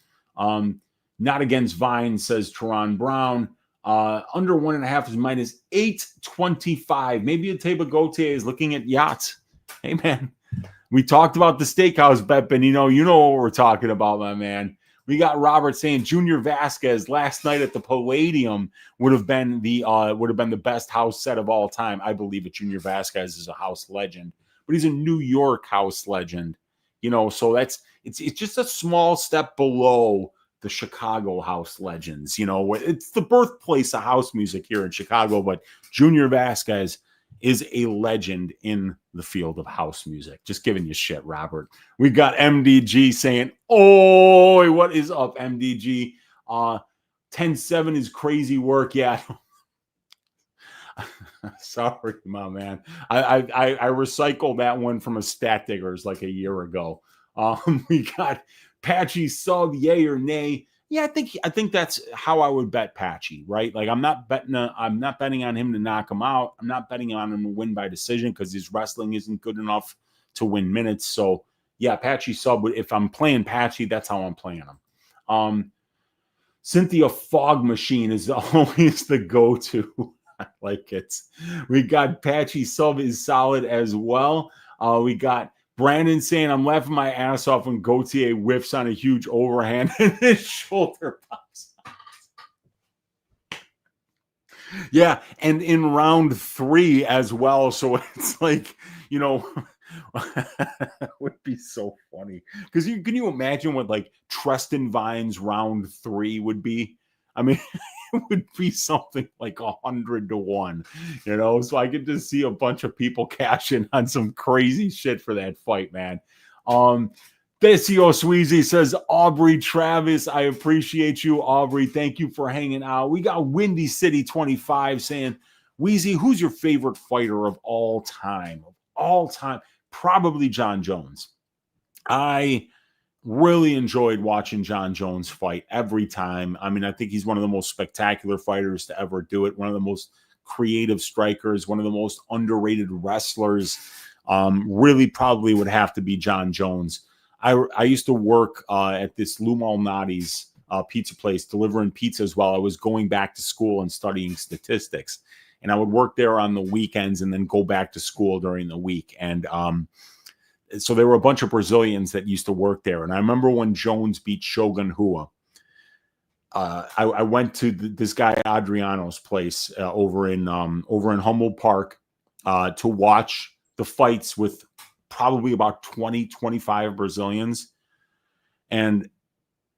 Not against Vine, says Teron Brown. Under 1.5 is minus 825. Maybe Ateba Gautier is looking at yachts. Hey, man, we talked about the steakhouse bet, and you know what we're talking about, my man. We got Robert saying Junior Vasquez last night at the Palladium would have been the best house set of all time. I believe that Junior Vasquez is a house legend, but he's a New York house legend. You know, so it's just a small step below the Chicago house legends. You know, it's the birthplace of house music here in Chicago, but Junior Vasquez is a legend in the field of house music. Just giving you shit, Robert. We got MDG saying, "Oh, what is up, MDG? 10-7 is crazy work." Yeah. Sorry, my man. I recycled that one from a Stat Diggers like a year ago. We got Patchy sub, yay or nay. Yeah, I think that's how I would bet Patchy, right? Like I'm not betting on him to knock him out. I'm not betting on him to win by decision because his wrestling isn't good enough to win minutes. So yeah, Patchy sub. If I'm playing Patchy, that's how I'm playing him. Cynthia Fog Machine is always the go-to. I like it. We got Patchy sub is solid as well. We got Brandon saying, "I'm laughing my ass off when Gautier whiffs on a huge overhand and his shoulder pops out." Yeah, and in round 3 as well. So it's like, you know, it would be so funny. Because can you imagine what like Treston Vine's round 3 would be? I mean, it would be something like 100-1, you know? So I could just see a bunch of people cashing on some crazy shit for that fight, man. Besio Weezy says, Aubrey Travis, I appreciate you, Aubrey. Thank you for hanging out. We got Windy City 25 saying, Weezy, who's your favorite fighter of all time? Of all time? Probably John Jones. I really enjoyed watching John Jones fight every time. I mean, I think he's one of the most spectacular fighters to ever do it. One of the most creative strikers, one of the most underrated wrestlers. Really probably would have to be John Jones. I used to work at this Lou Malnati's pizza place, delivering pizzas while I was going back to school and studying statistics. And I would work there on the weekends and then go back to school during the week. And so there were a bunch of Brazilians that used to work there. And I remember when Jones beat Shogun Rua, I went to this guy Adriano's place over in Humboldt Park to watch the fights with probably about 20-25 Brazilians. And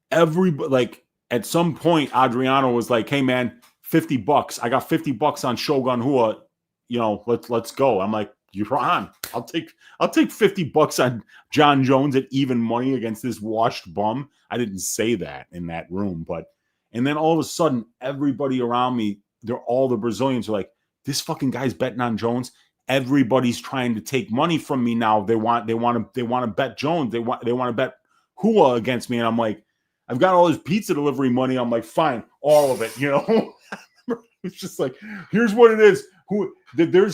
everybody, like, at some point, Adriano was like, "Hey man, $50. I got $50 on Shogun Rua. You know, let's go." I'm like, "You're on. I'll take $50 on John Jones at even money against this washed bum." I didn't say that in that room, and then all of a sudden, everybody around me, all the Brazilians are like, "This fucking guy's betting on Jones." Everybody's trying to take money from me now. They want to bet Jones. They want to bet Rua against me, and I'm like, I've got all his pizza delivery money. I'm like, fine, all of it, you know. It's just like, here's what it is.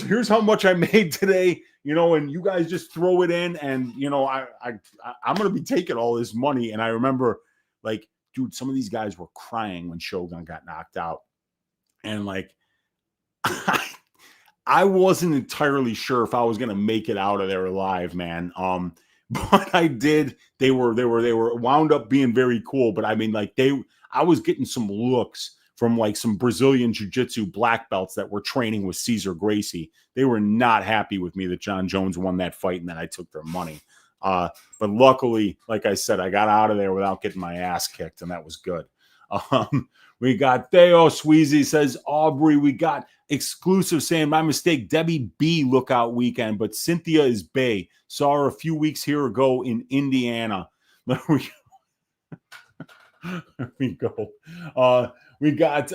Here's how much I made today, you know, and you guys just throw it in, and you know, I'm gonna be taking all this money. And I remember, like, dude, some of these guys were crying when Shogun got knocked out, and like, I wasn't entirely sure if I was gonna make it out of there alive, man. But I did. They were wound up being very cool. But I mean, like, I was getting some looks from like some Brazilian jiu-jitsu black belts that were training with Cesar Gracie. They were not happy with me that John Jones won that fight and that I took their money. But luckily, like I said, I got out of there without getting my ass kicked, and that was good. We got Theos Weezy says, Aubrey, we got exclusive saying, my mistake, Debbie B lookout weekend, but Cynthia is Bay. Saw her a few weeks here ago in Indiana. There we go. We got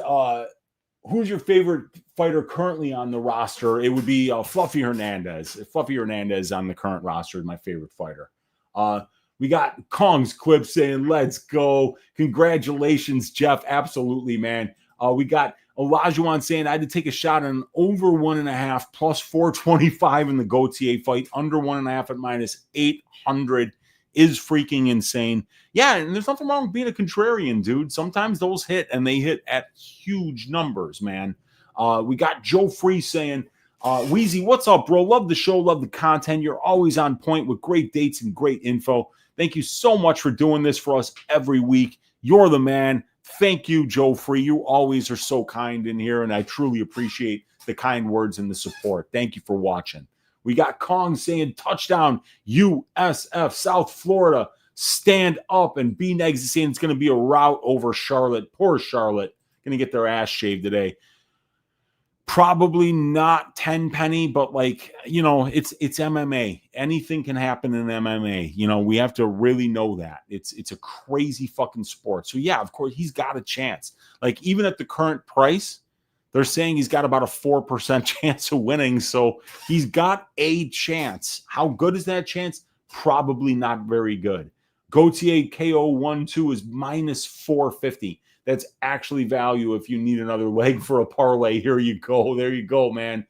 who's your favorite fighter currently on the roster? It would be Fluffy Hernandez. Fluffy Hernandez on the current roster is my favorite fighter. We got Kong's Quip saying, let's go. Congratulations, Jeff. Absolutely, man. We got Olajuwon saying, I had to take a shot on over 1.5 plus 425 in the Gauthier fight. Under 1.5 at minus 800 is freaking insane. Yeah, and there's nothing wrong with being a contrarian, dude. Sometimes those hit, and they hit at huge numbers, man. We got Joe Free saying, Weezy, what's up, bro? Love the show, love the content. You're always on point with great dates and great info. Thank you so much for doing this for us every week. You're the man. Thank you, Joe Free. You always are so kind in here, and I truly appreciate the kind words and the support. Thank you for watching. We got Kong saying, touchdown, USF, South Florida. Stand up, and B-Negs is saying it's going to be a rout over Charlotte. Poor Charlotte. Going to get their ass shaved today. Probably not 10 penny, but like, you know, it's MMA. Anything can happen in MMA. You know, we have to really know that. It's a crazy fucking sport. So yeah, of course, he's got a chance. Like, even at the current price, they're saying he's got about a 4% chance of winning. So he's got a chance. How good is that chance? Probably not very good. Gauthier KO 1-2 is minus 450. That's actually value if you need another leg for a parlay. Here you go. There you go, man.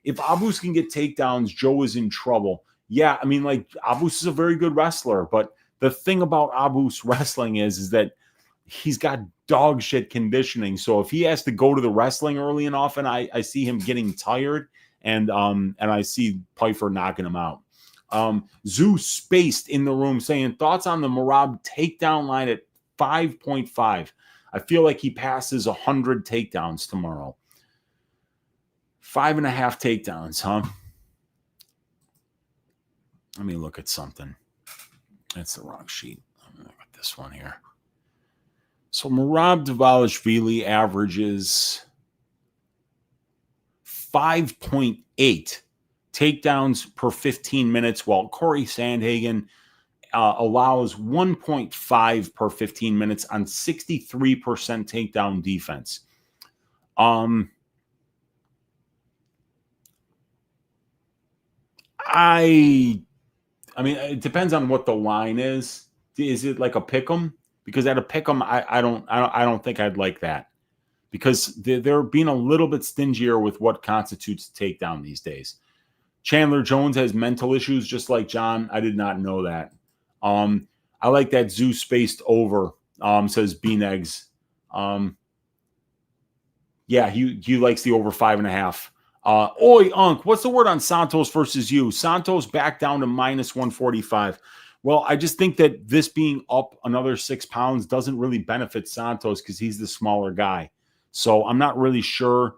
If Abus can get takedowns, Joe is in trouble. Yeah, I mean, like, Abus is a very good wrestler, but the thing about Abus wrestling is that he's got dog shit conditioning. So if he has to go to the wrestling early and often, I see him getting tired, and I see Pfeiffer knocking him out. Zeus Spaced in the room saying, thoughts on the Merab takedown line at 5.5. I feel like he passes 100 takedowns tomorrow. 5.5 takedowns, huh? Let me look at something. That's the wrong sheet. I'm going to look at this one here. So Merab Dvalishvili averages 5.8 takedowns per 15 minutes, while Corey Sandhagen allows 1.5 per 15 minutes on 63% takedown defense. I mean, it depends on what the line is. Is it like a pick'em? Because at a pick'em, I don't think I'd like that, because they're being a little bit stingier with what constitutes a takedown these days. Chandler Jones has mental issues just like John. I did not know that. I like that Zeus Spaced over, says B-Negs. Yeah, he likes the over 5.5. Oi, Unk, what's the word on Santos versus you? Santos back down to minus 145. Well, I just think that this being up another 6 pounds doesn't really benefit Santos because he's the smaller guy. So I'm not really sure.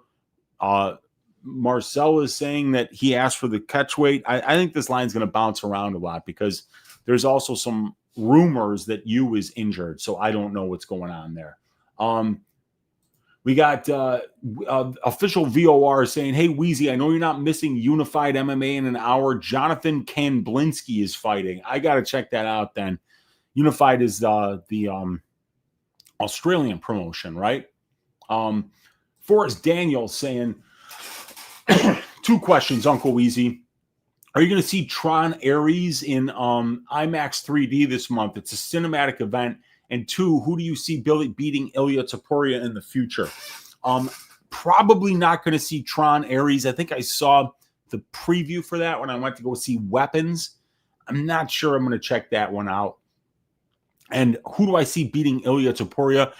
Marcel is saying that he asked for the catch weight. I think this line's going to bounce around a lot because there's also some rumors that Yu is injured. So I don't know what's going on there. We got official VOR saying, hey, Weezy, I know you're not missing Unified MMA in an hour. Jonathan Kanblinsky is fighting. I got to check that out then. Unified is the Australian promotion, right? Forrest Daniels saying, 2 questions, Uncle Weezy. Are you going to see Tron Ares in IMAX 3D this month? It's a cinematic event. And 2, who do you see beating Ilya Topuria in the future? Probably not going to see Tron Ares. I think I saw the preview for that when I went to go see Weapons. I'm not sure I'm going to check that one out. And who do I see beating Ilya Topuria?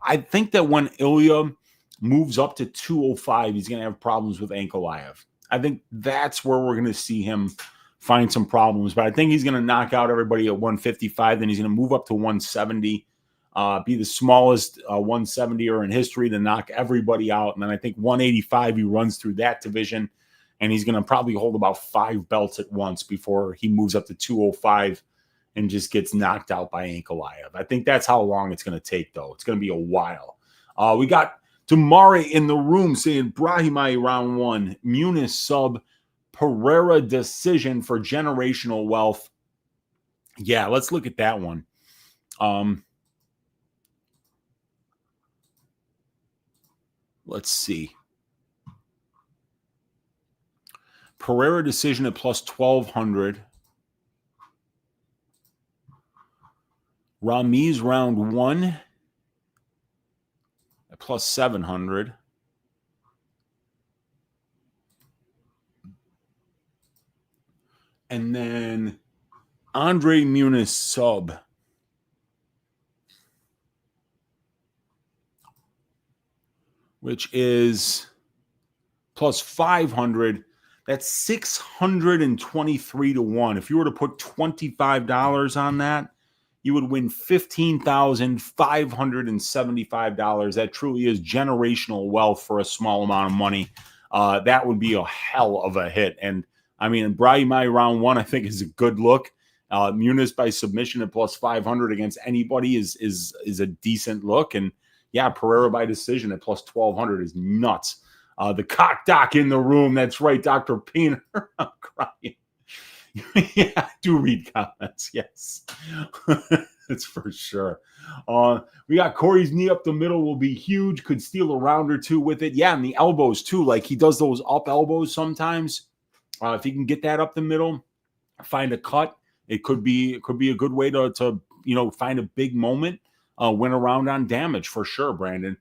I think that when Ilya moves up to 205, he's going to have problems with Ankalaev. I think that's where we're going to see him find some problems. But I think he's going to knock out everybody at 155. Then he's going to move up to 170, be the smallest 170er in history to knock everybody out. And then I think 185, he runs through that division. and he's going to probably hold about 5 belts at once before he moves up to 205 and just gets knocked out by Ankalaev. I think that's how long it's going to take, though. It's going to be a while. We got Tamari in the room saying Brahimai round 1, Muniz sub, Pereira decision for generational wealth. Yeah, let's look at that one. Let's see. Pereira decision at plus 1,200. Ramiz round 1 at plus 700. And then Andre Muniz sub. Which is plus 500. That's 623 to 1. If you were to put $25 on that, you would win $15,575. That truly is generational wealth for a small amount of money. That would be a hell of a hit. And I mean, Brahimai round 1, I think, is a good look. Muniz by submission at plus 500 against anybody is a decent look. And yeah, Pereira by decision at plus 1,200 is nuts. The cock doc in the room. That's right, Dr. Peener. I'm crying. Yeah, I do read comments. Yes, that's for sure. We got Corey's knee up the middle will be huge. Could steal a round or two with it. Yeah, and the elbows too. Like he does those up elbows sometimes. If he can get that up the middle, find a cut, it could be a good way to find a big moment. Win a round on damage for sure, Brandon.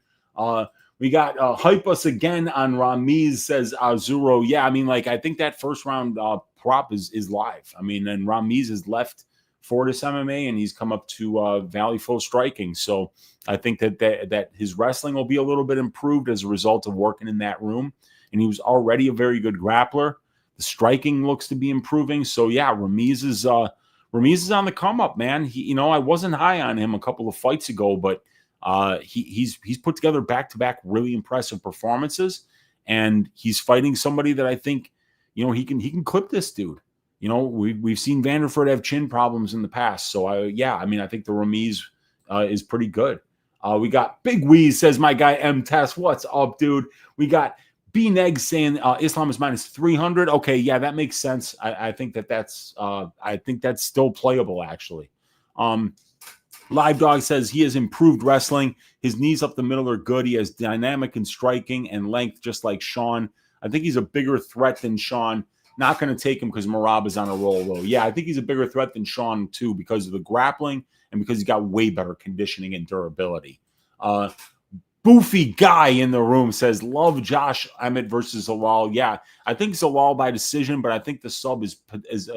We got hype us again on Ramiz, says Azuro. Yeah, I mean, like, I think that first round prop is live. I mean, and Ramiz has left Fortis MMA and he's come up to Valley Flow Striking. So I think that his wrestling will be a little bit improved as a result of working in that room. And he was already a very good grappler. The striking looks to be improving. So yeah, Ramiz is on the come up, man. I wasn't high on him a couple of fights ago, but he's put together back-to-back really impressive performances, and he's fighting somebody that I think, he can clip this dude. We've seen Vanderford have chin problems in the past, so I think the Ramiz is pretty good. We got Big Weez, says my guy M Test. What's up, dude? We got B Neg saying Islam is minus 300. Okay, yeah, that makes sense. I think that's still playable actually. Live Dog says he has improved wrestling. His knees up the middle are good. He has dynamic and striking and length, just like Sean. I think he's a bigger threat than Sean. Not going to take him because Marab is on a roll, though. Yeah, I think he's a bigger threat than Sean, too, because of the grappling and because he's got way better conditioning and durability. Boofy guy in the room says, love Josh Emmett versus Zalal. Yeah, I think Zalal by decision, but I think the sub is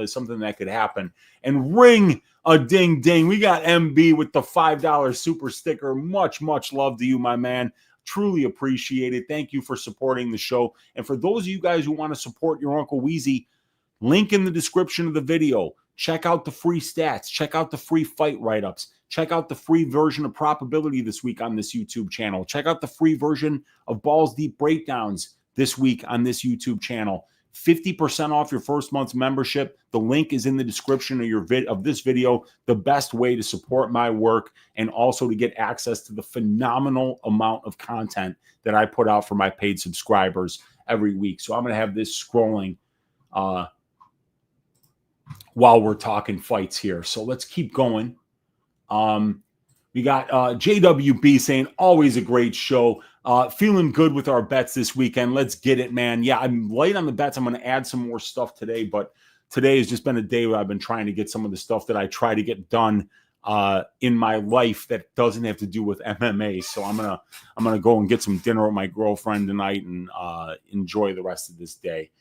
something that could happen. And ring a ding ding. We got MB with the $5 super sticker. Much, much love to you, my man. Truly appreciate it. Thank you for supporting the show. And for those of you guys who want to support your Uncle Weezy, link in the description of the video. Check out the free stats. Check out the free fight write-ups. Check out the free version of Probability this week on this YouTube channel. Check out the free version of Balls Deep Breakdowns this week on this YouTube channel. 50% off your first month's membership. The link is in the description of this video. The best way to support my work and also to get access to the phenomenal amount of content that I put out for my paid subscribers every week. So I'm going to have this scrolling while we're talking fights here. So let's keep going. We got JWB saying, always a great show. Feeling good with our bets this weekend. Let's get it, man. Yeah, I'm light on the bets. I'm going to add some more stuff today, but today has just been a day where I've been trying to get some of the stuff that I try to get done in my life that doesn't have to do with MMA. So I'm gonna go and get some dinner with my girlfriend tonight and enjoy the rest of this day.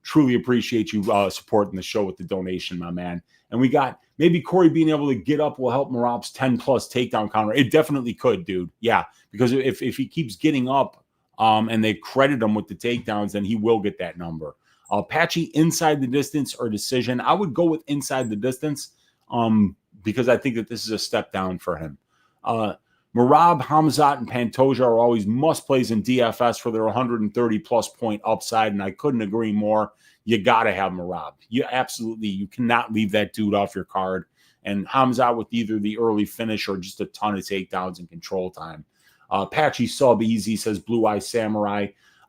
Truly appreciate you supporting the show with the donation, my man. And we got maybe Corey being able to get up will help Marab's 10+ takedown counter. It definitely could, dude. Yeah, because if he keeps getting up and they credit him with the takedowns, then he will get that number. Patchy inside the distance or decision. I would go with inside the distance because I think that this is a step down for him. Merab, Hamzat, and Pantoja are always must-plays in DFS for their 130-plus point upside, and I couldn't agree more. You got to have Merab. You cannot leave that dude off your card. And Hamzat with either the early finish or just a ton of takedowns and control time. Patchy Sub Easy says Blue Eye Samurai.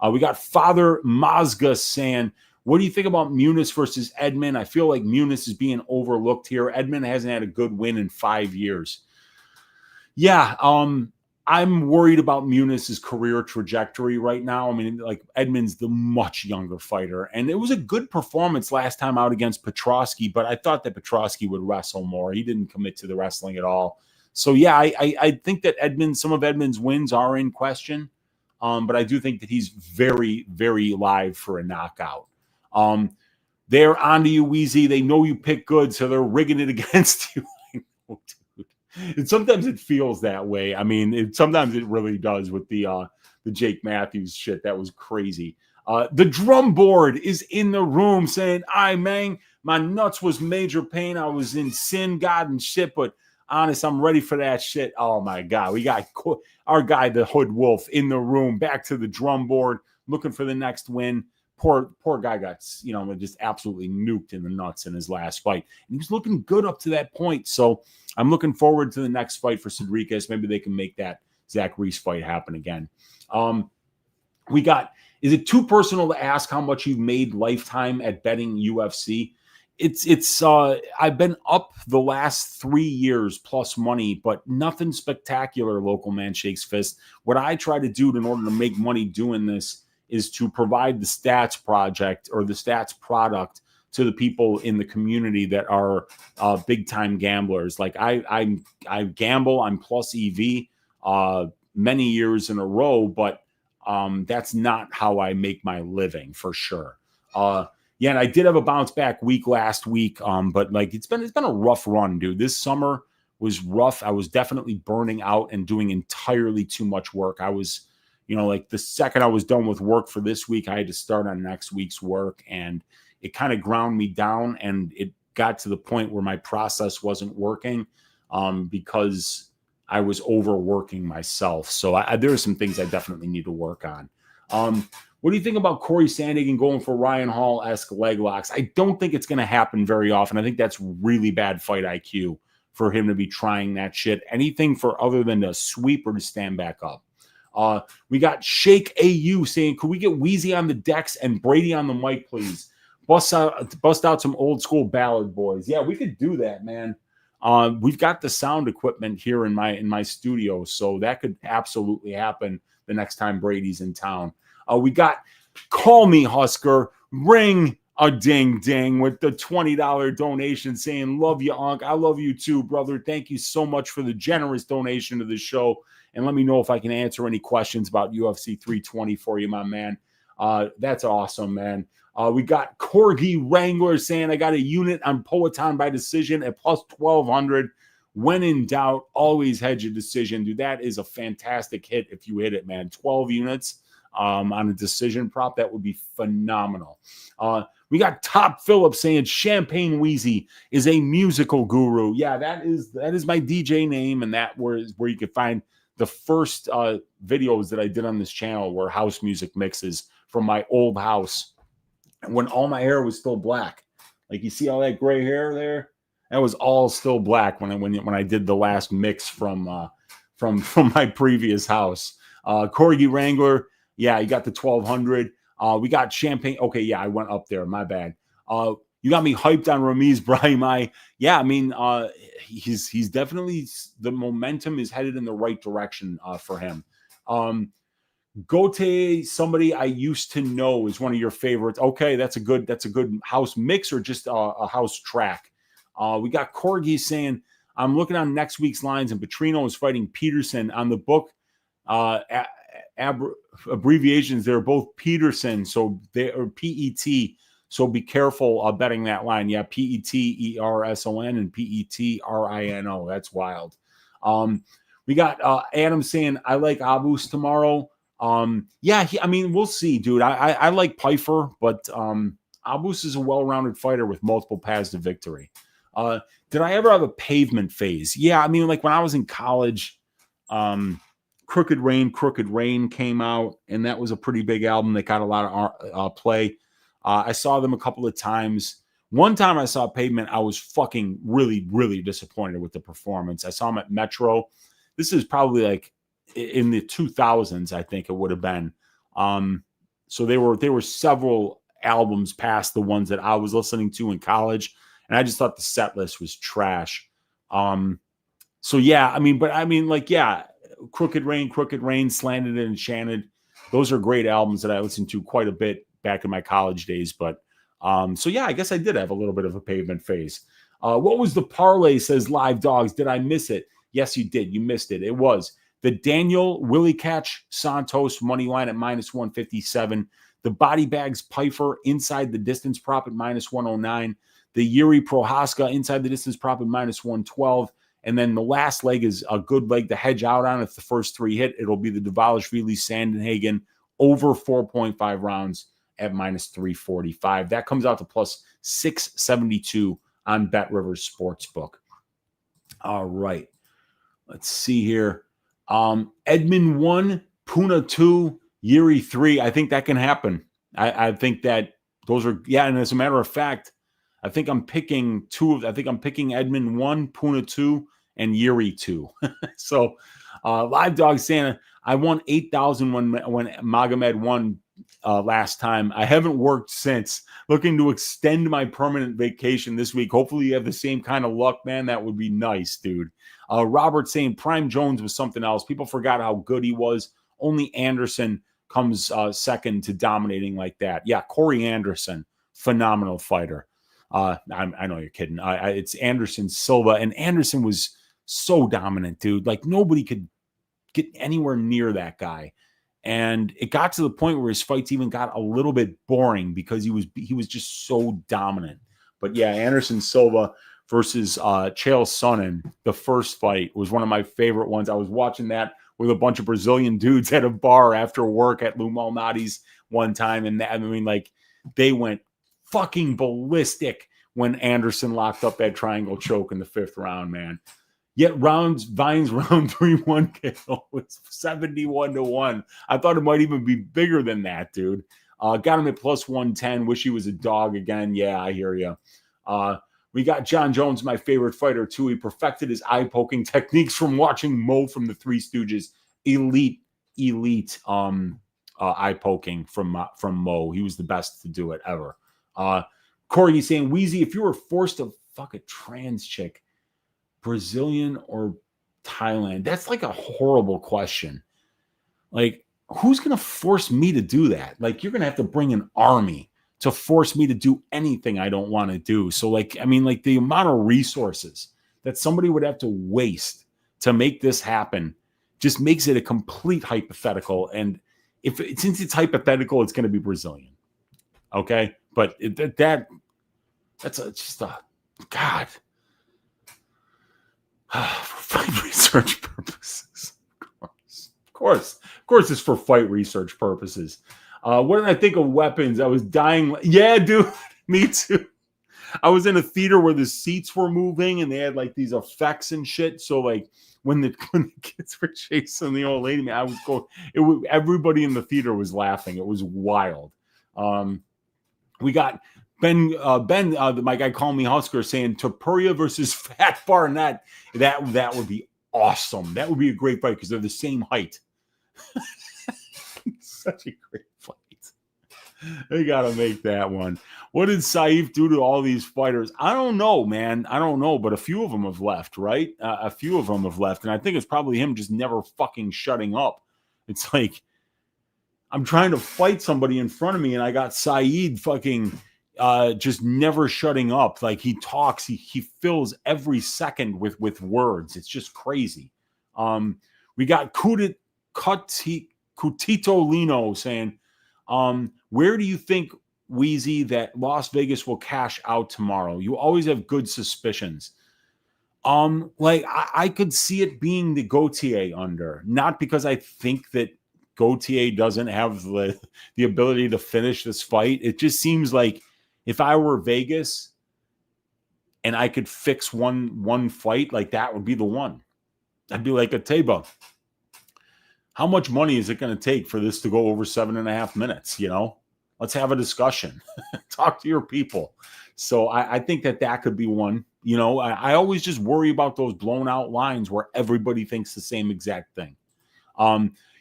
We got Father Mazga saying, what do you think about Muniz versus Edmund? I feel like Muniz is being overlooked here. Edmund hasn't had a good win in 5 years. Yeah, I'm worried about Muniz's career trajectory right now. I mean, like, Edmund's the much younger fighter, and it was a good performance last time out against Petrosky, but I thought that Petrosky would wrestle more. He didn't commit to the wrestling at all. So yeah, I think that some of Edmund's wins are in question, but I do think that he's very, very live for a knockout. They're onto you, Weezy. They know you pick good, so they're rigging it against you. I know, dude. And sometimes it feels that way. I mean, sometimes it really does with the Jake Matthews shit. That was crazy. The drum board is in the room saying, "I man, my nuts was major pain. I was in sin, God, and shit, but honest, I'm ready for that shit." Oh my God, we got our guy, the Hood Wolf, in the room, back to the drum board, looking for the next win. Poor guy got, just absolutely nuked in the nuts in his last fight. And he was looking good up to that point. So I'm looking forward to the next fight for Cedriquez. Maybe they can make that Zach Reese fight happen again. We got, is it too personal to ask how much you've made lifetime at betting UFC? I've been up the last 3 years plus money, but nothing spectacular, Local Man Shakes Fist. What I try to do in order to make money doing this is to provide the stats project or the stats product to the people in the community that are big time gamblers. Like I gamble, I'm plus EV many years in a row, but that's not how I make my living for sure. Yeah, and I did have a bounce back week last week, but like it's been a rough run, dude. This summer was rough. I was definitely burning out and doing entirely too much work. I was, like the second I was done with work for this week, I had to start on next week's work, and it kind of ground me down, and it got to the point where my process wasn't working because I was overworking myself. So there are some things I definitely need to work on. What do you think about Corey Sandhagen going for Ryan Hall-esque leg locks? I don't think it's going to happen very often. I think that's really bad fight IQ for him to be trying that shit. Anything for other than to sweep or to stand back up. We got Shake AU saying, could we get Weezy on the decks and Brady on the mic, please? Bust out some old school ballad boys. Yeah, we could do that, man. We've got the sound equipment here in my studio, so that could absolutely happen the next time Brady's in town. We got Call Me Husker, ring a ding ding with the $20 donation saying, love you, Unc. I love you too, brother. Thank you so much for the generous donation to the show. And let me know if I can answer any questions about UFC 320 for you, my man. That's awesome, man. We got Corgi Wrangler saying, I got a unit on Poetan by decision at plus 1,200. When in doubt, always hedge a decision. Dude, that is a fantastic hit if you hit it, man. 12 units on a decision prop. That would be phenomenal. We got Top Phillips saying Champagne Weezy is a musical guru. Yeah, that is my DJ name, and that where you can find the first videos that I did on this channel were house music mixes from my old house when all my hair was still black. Like, you see all that gray hair there? That was all still black when I did the last mix from my previous house. Corgi Wrangler, yeah, you got the 1,200. We got Champagne. Okay, yeah, I went up there. My bad. You got me hyped on Ramiz Brahimai. Yeah, I mean, he's definitely, the momentum is headed in the right direction for him. Gote, somebody I used to know, is one of your favorites. Okay, that's a good house mix or just a house track. We got Corgi saying, I'm looking on next week's lines, and Petrino is fighting Peterson on the book. Abbreviations, they're both Peterson, so they are PET. So be careful betting that line. Yeah, PETERSON and PETRINO. That's wild. We got Adam saying, I like Abus tomorrow. Yeah, we'll see, dude. I like Pfeiffer, but Abus is a well-rounded fighter with multiple paths to victory. Did I ever have a pavement phase? Yeah, like when I was in college, Crooked Rain came out, and that was a pretty big album that got a lot of play. I saw them a couple of times. One time I saw Pavement, I was fucking really, really disappointed with the performance. I saw them at Metro. This is probably like in the 2000s, I think it would have been. So they were several albums past the ones that I was listening to in college, and I just thought the set list was trash. So yeah, Crooked Rain, Slanted and Enchanted. Those are great albums that I listened to quite a bit back in my college days. But so yeah, I guess I did have a little bit of a Pavement phase. What was the parlay, says Live Dogs? Did I miss it? Yes, you did. You missed it. It was the Daniel Willie Catch Santos money line at -157. The Body Bags Pfeiffer inside the distance prop at -109. The Yuri Prohaska inside the distance prop at -112. And then the last leg is a good leg to hedge out on. If the first three hit, it'll be the Duvalishvili Sandenhagen over 4.5 rounds at -345. That comes out to +672 on Bet Rivers Sportsbook. All right. Let's see here. Edmund 1, Puna 2, Yuri 3. I think that can happen. I think that those are, yeah, and as a matter of fact, I think I'm picking Edmund 1, Puna 2, and Yuri 2. So Live Dog Santa, I won 8,000 when Magomed won last time. I haven't worked since. Looking to extend my permanent vacation this week. Hopefully you have the same kind of luck, man. That would be nice, dude. Robert saying Prime Jones was something else. People forgot how good he was. Only Anderson comes second to dominating like that. Yeah, Corey Anderson, phenomenal fighter. I know you're kidding. It's Anderson Silva, and Anderson was so dominant, dude. Like nobody could get anywhere near that guy. And it got to the point where his fights even got a little bit boring because he was just so dominant. But yeah, Anderson Silva versus Chael Sonnen, the first fight, was one of my favorite ones. I was watching that with a bunch of Brazilian dudes at a bar after work at Lou Malnati's one time, and they went fucking ballistic when Anderson locked up that triangle choke in the 5th round, man. Yet Vine's round 3-1 KO was 71-1. I thought it might even be bigger than that, dude. Got him at +110. Wish he was a dog again. Yeah, I hear you. We got John Jones, my favorite fighter, too. He perfected his eye-poking techniques from watching Mo from the Three Stooges. Elite eye-poking from Mo. He was the best to do it ever. Corey, he's saying, Weezy, if you were forced to fuck a trans chick, Brazilian or Thailand? That's like a horrible question. Like, who's going to force me to do that? Like, you're going to have to bring an army to force me to do anything I don't want to do. So, like, I mean, like the amount of resources that somebody would have to waste to make this happen just makes it a complete hypothetical. And since it's hypothetical, it's going to be Brazilian. Okay. But that's just a God. For fight research purposes. Of course, it's for fight research purposes. What did I think of weapons? I was dying. Yeah, dude, me too. I was in a theater where the seats were moving and they had like these effects and shit. So like when the kids were chasing the old lady, man, I was going. Everybody in the theater was laughing. It was wild. We got Ben, my guy Call Me Husker, saying Topuria versus Fat Barnett. That would be awesome. That would be a great fight because they're the same height. Such a great fight. They got to make that one. What did Saif do to all these fighters? I don't know, man. I don't know, but a few of them have left, right? A few of them have left, and I think it's probably him just never fucking shutting up. It's like I'm trying to fight somebody in front of me, and I got Saeed fucking just never shutting up. Like he talks, he fills every second with words. It's just crazy. We got Cutito Lino saying, where do you think, Weezy, that Las Vegas will cash out tomorrow? You always have good suspicions. Like I could see it being the Gautier under, not because I think that Gautier doesn't have the ability to finish this fight. It just seems like if I were Vegas and I could fix one fight, like that would be the one. I'd be like a Teba. how much money is it going to take for this to go over 7.5 minutes? You know, let's have a discussion. Talk to your people. So I think that could be one. You know, I always just worry about those blown out lines where everybody thinks the same exact thing.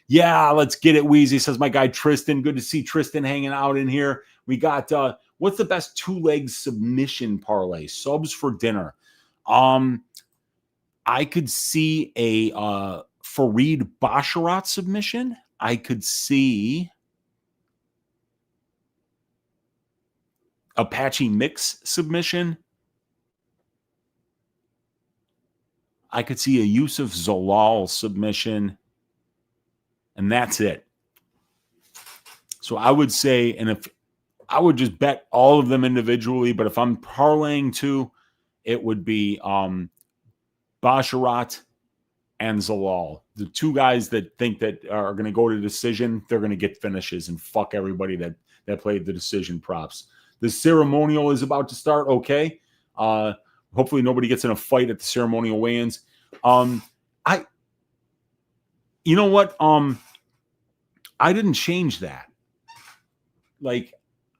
Yeah, let's get it, Weezy, says my guy Tristan. Good to see Tristan hanging out in here. We got what's the best two-leg submission parlay? Subs for dinner. I could see a Fareed Basharat submission. I could see Apache Mix submission. I could see a Yusuf Zalal submission. And that's it. So I would say, and if I would just bet all of them individually, but if I'm parlaying two, it would be Basharat and Zalal. The two guys that think that are going to go to decision, they're going to get finishes and fuck everybody that played the decision props. The ceremonial is about to start. Okay. Hopefully nobody gets in a fight at the ceremonial weigh-ins. You know what? I didn't change that. Like,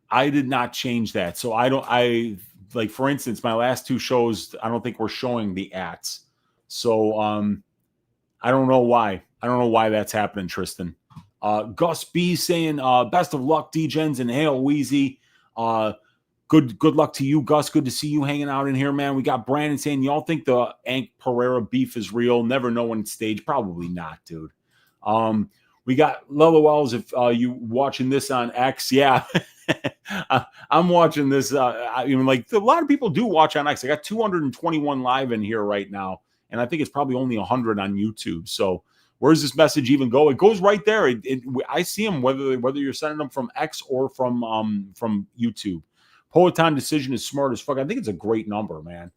I did not change that. So like, for instance, my last two shows, I don't think we're showing the ats. So I don't know why. I don't know why that's happening, Tristan. Gus B saying, best of luck, D-Gens, and hail Weezy. Good luck to you, Gus. Good to see you hanging out in here, man. We got Brandon saying, y'all think the Pereira beef is real? Never know when it's staged. Probably not, dude. We got Lelowells, if you watching this on X. Yeah, I'm watching this. Like a lot of people do watch on X. I got 221 live in here right now, and I think it's probably only 100 on YouTube. So where does this message even go? It goes right there. I see them whether you're sending them from X or from YouTube. Poeton decision is smart as fuck. I think it's a great number, man.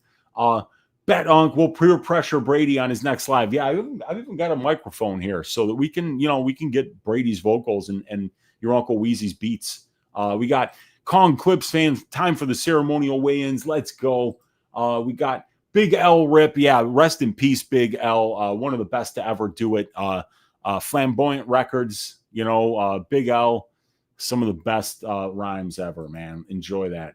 Bet Unc will peer pressure Brady on his next live. Yeah, I've even got a microphone here so that we can get Brady's vocals and your Uncle Weezy's beats. We got Kong Clips fans. Time for the ceremonial weigh-ins. Let's go. We got Big L Rip. Yeah, rest in peace, Big L. One of the best to ever do it. Flamboyant Records. Big L. Some of the best rhymes ever, man. Enjoy that.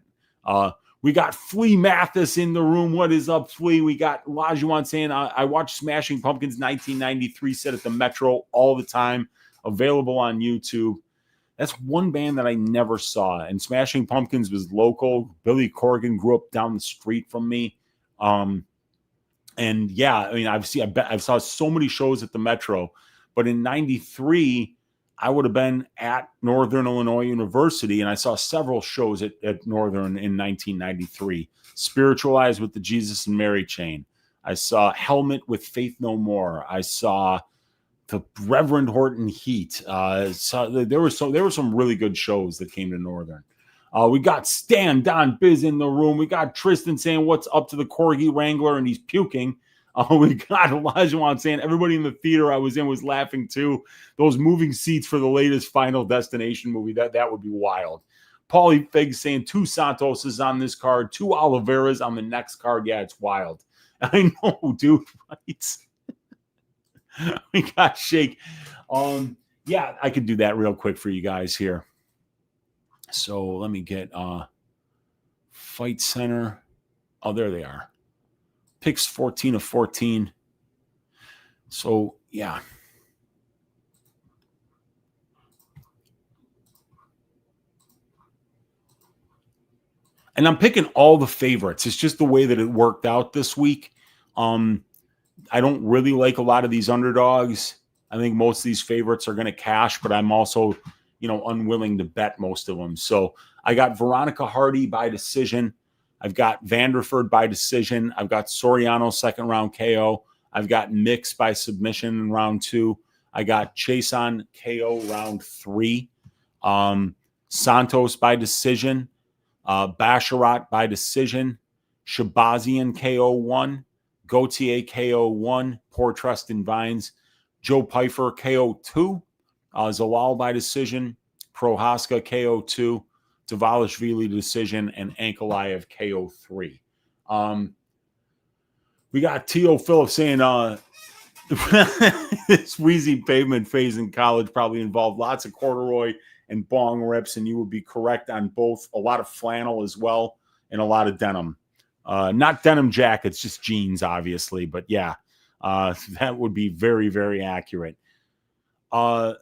We got Flea Mathis in the room. What is up, Flea? We got Lajuan saying, I watch Smashing Pumpkins 1993 set at the Metro all the time. Available on YouTube. That's one band that I never saw. And Smashing Pumpkins was local. Billy Corgan grew up down the street from me. And yeah, I mean, I saw so many shows at the Metro. But in 93, I would have been at Northern Illinois University, and I saw several shows at Northern in 1993. Spiritualized with the Jesus and Mary chain. I saw Helmet with Faith No More. I saw the Reverend Horton Heat. There were some really good shows that came to Northern. We got Stan Don Biz in the room. We got Tristan saying, what's up to the Corgi Wrangler, and he's puking. We got Elijah saying everybody in the theater I was in was laughing too. Those moving seats for the latest Final Destination movie, that would be wild. Paulie Fig saying 2 Santoses on this card, 2 Oliveras on the next card. Yeah, it's wild. I know, dude. Right? We got Shake. Yeah, I could do that real quick for you guys here. So let me get Fight Center. Oh, there they are. Picks 14 of 14. So, yeah. And I'm picking all the favorites. It's just the way that it worked out this week. I don't really like a lot of these underdogs. I think most of these favorites are going to cash, but I'm also, unwilling to bet most of them. So I got Veronica Hardy by decision. I've got Vanderford by decision. I've got Soriano second round KO. I've got Mix by submission in round 2. I got Chason KO round 3. Santos by decision. Basharat by decision. Shabazian KO 1. Gautier KO 1. Poor Trust in Vines. Joe Pfeiffer KO 2. Zalal by decision. Prohaska KO 2. Dvalishvili decision, and Ankalaev KO 3. We got T.O. Phillips saying This Weezy pavement phase in college probably involved lots of corduroy and bong rips, and you would be correct on both. A lot of flannel as well, and a lot of denim. Not denim jackets, just jeans, obviously. But yeah, that would be very, very accurate. So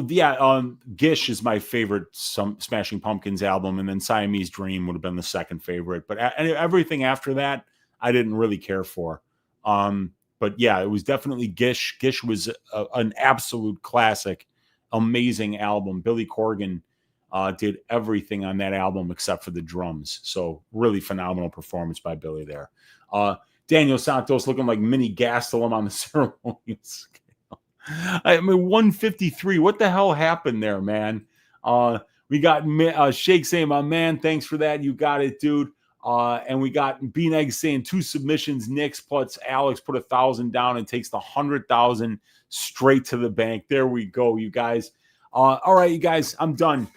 yeah, Gish is my favorite Smashing Pumpkins album, and then Siamese Dream would have been the second favorite. But everything after that, I didn't really care for. But yeah, it was definitely Gish. Gish was an absolute classic, amazing album. Billy Corgan did everything on that album except for the drums. So really phenomenal performance by Billy there. Daniel Santos looking like Mini Gastelum on the ceremony scale. I mean, 153. What the hell happened there, man? We got Shake saying, my man, thanks for that. You got it, dude. And we got B-Neg saying 2 submissions. Nick's plus Alex put 1,000 down and takes the 100,000 straight to the bank. There we go, you guys. All right, you guys, I'm done.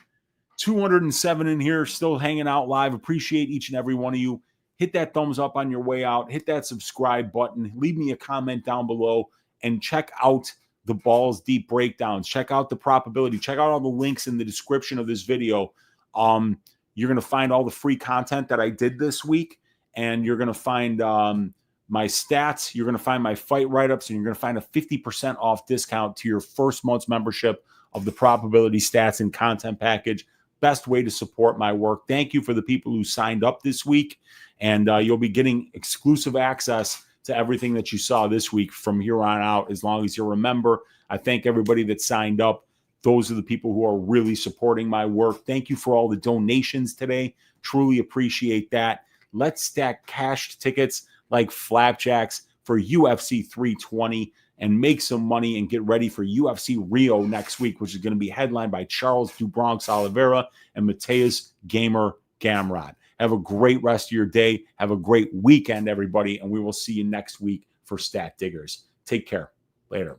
207 in here, still hanging out live. Appreciate each and every one of you. Hit that thumbs up on your way out. Hit that subscribe button. Leave me a comment down below and check out the Balls Deep breakdowns. Check out the probability. Check out all the links in the description of this video. You're going to find all the free content that I did this week, and you're going to find my stats. You're going to find my fight write-ups, and you're going to find a 50% off discount to your first month's membership of the probability stats and content package. Best way to support my work. Thank you for the people who signed up this week, and you'll be getting exclusive access to everything that you saw this week from here on out, as long as you remember. I thank everybody that signed up. Those are the people who are really supporting my work. Thank you for all the donations today. Truly appreciate that. Let's stack cashed tickets like flapjacks for UFC 320 and make some money and get ready for UFC Rio next week, which is going to be headlined by Charles DuBronx Oliveira and Mateus Gamer Gamrot. Have a great rest of your day. Have a great weekend, everybody, and we will see you next week for Stat Diggers. Take care. Later.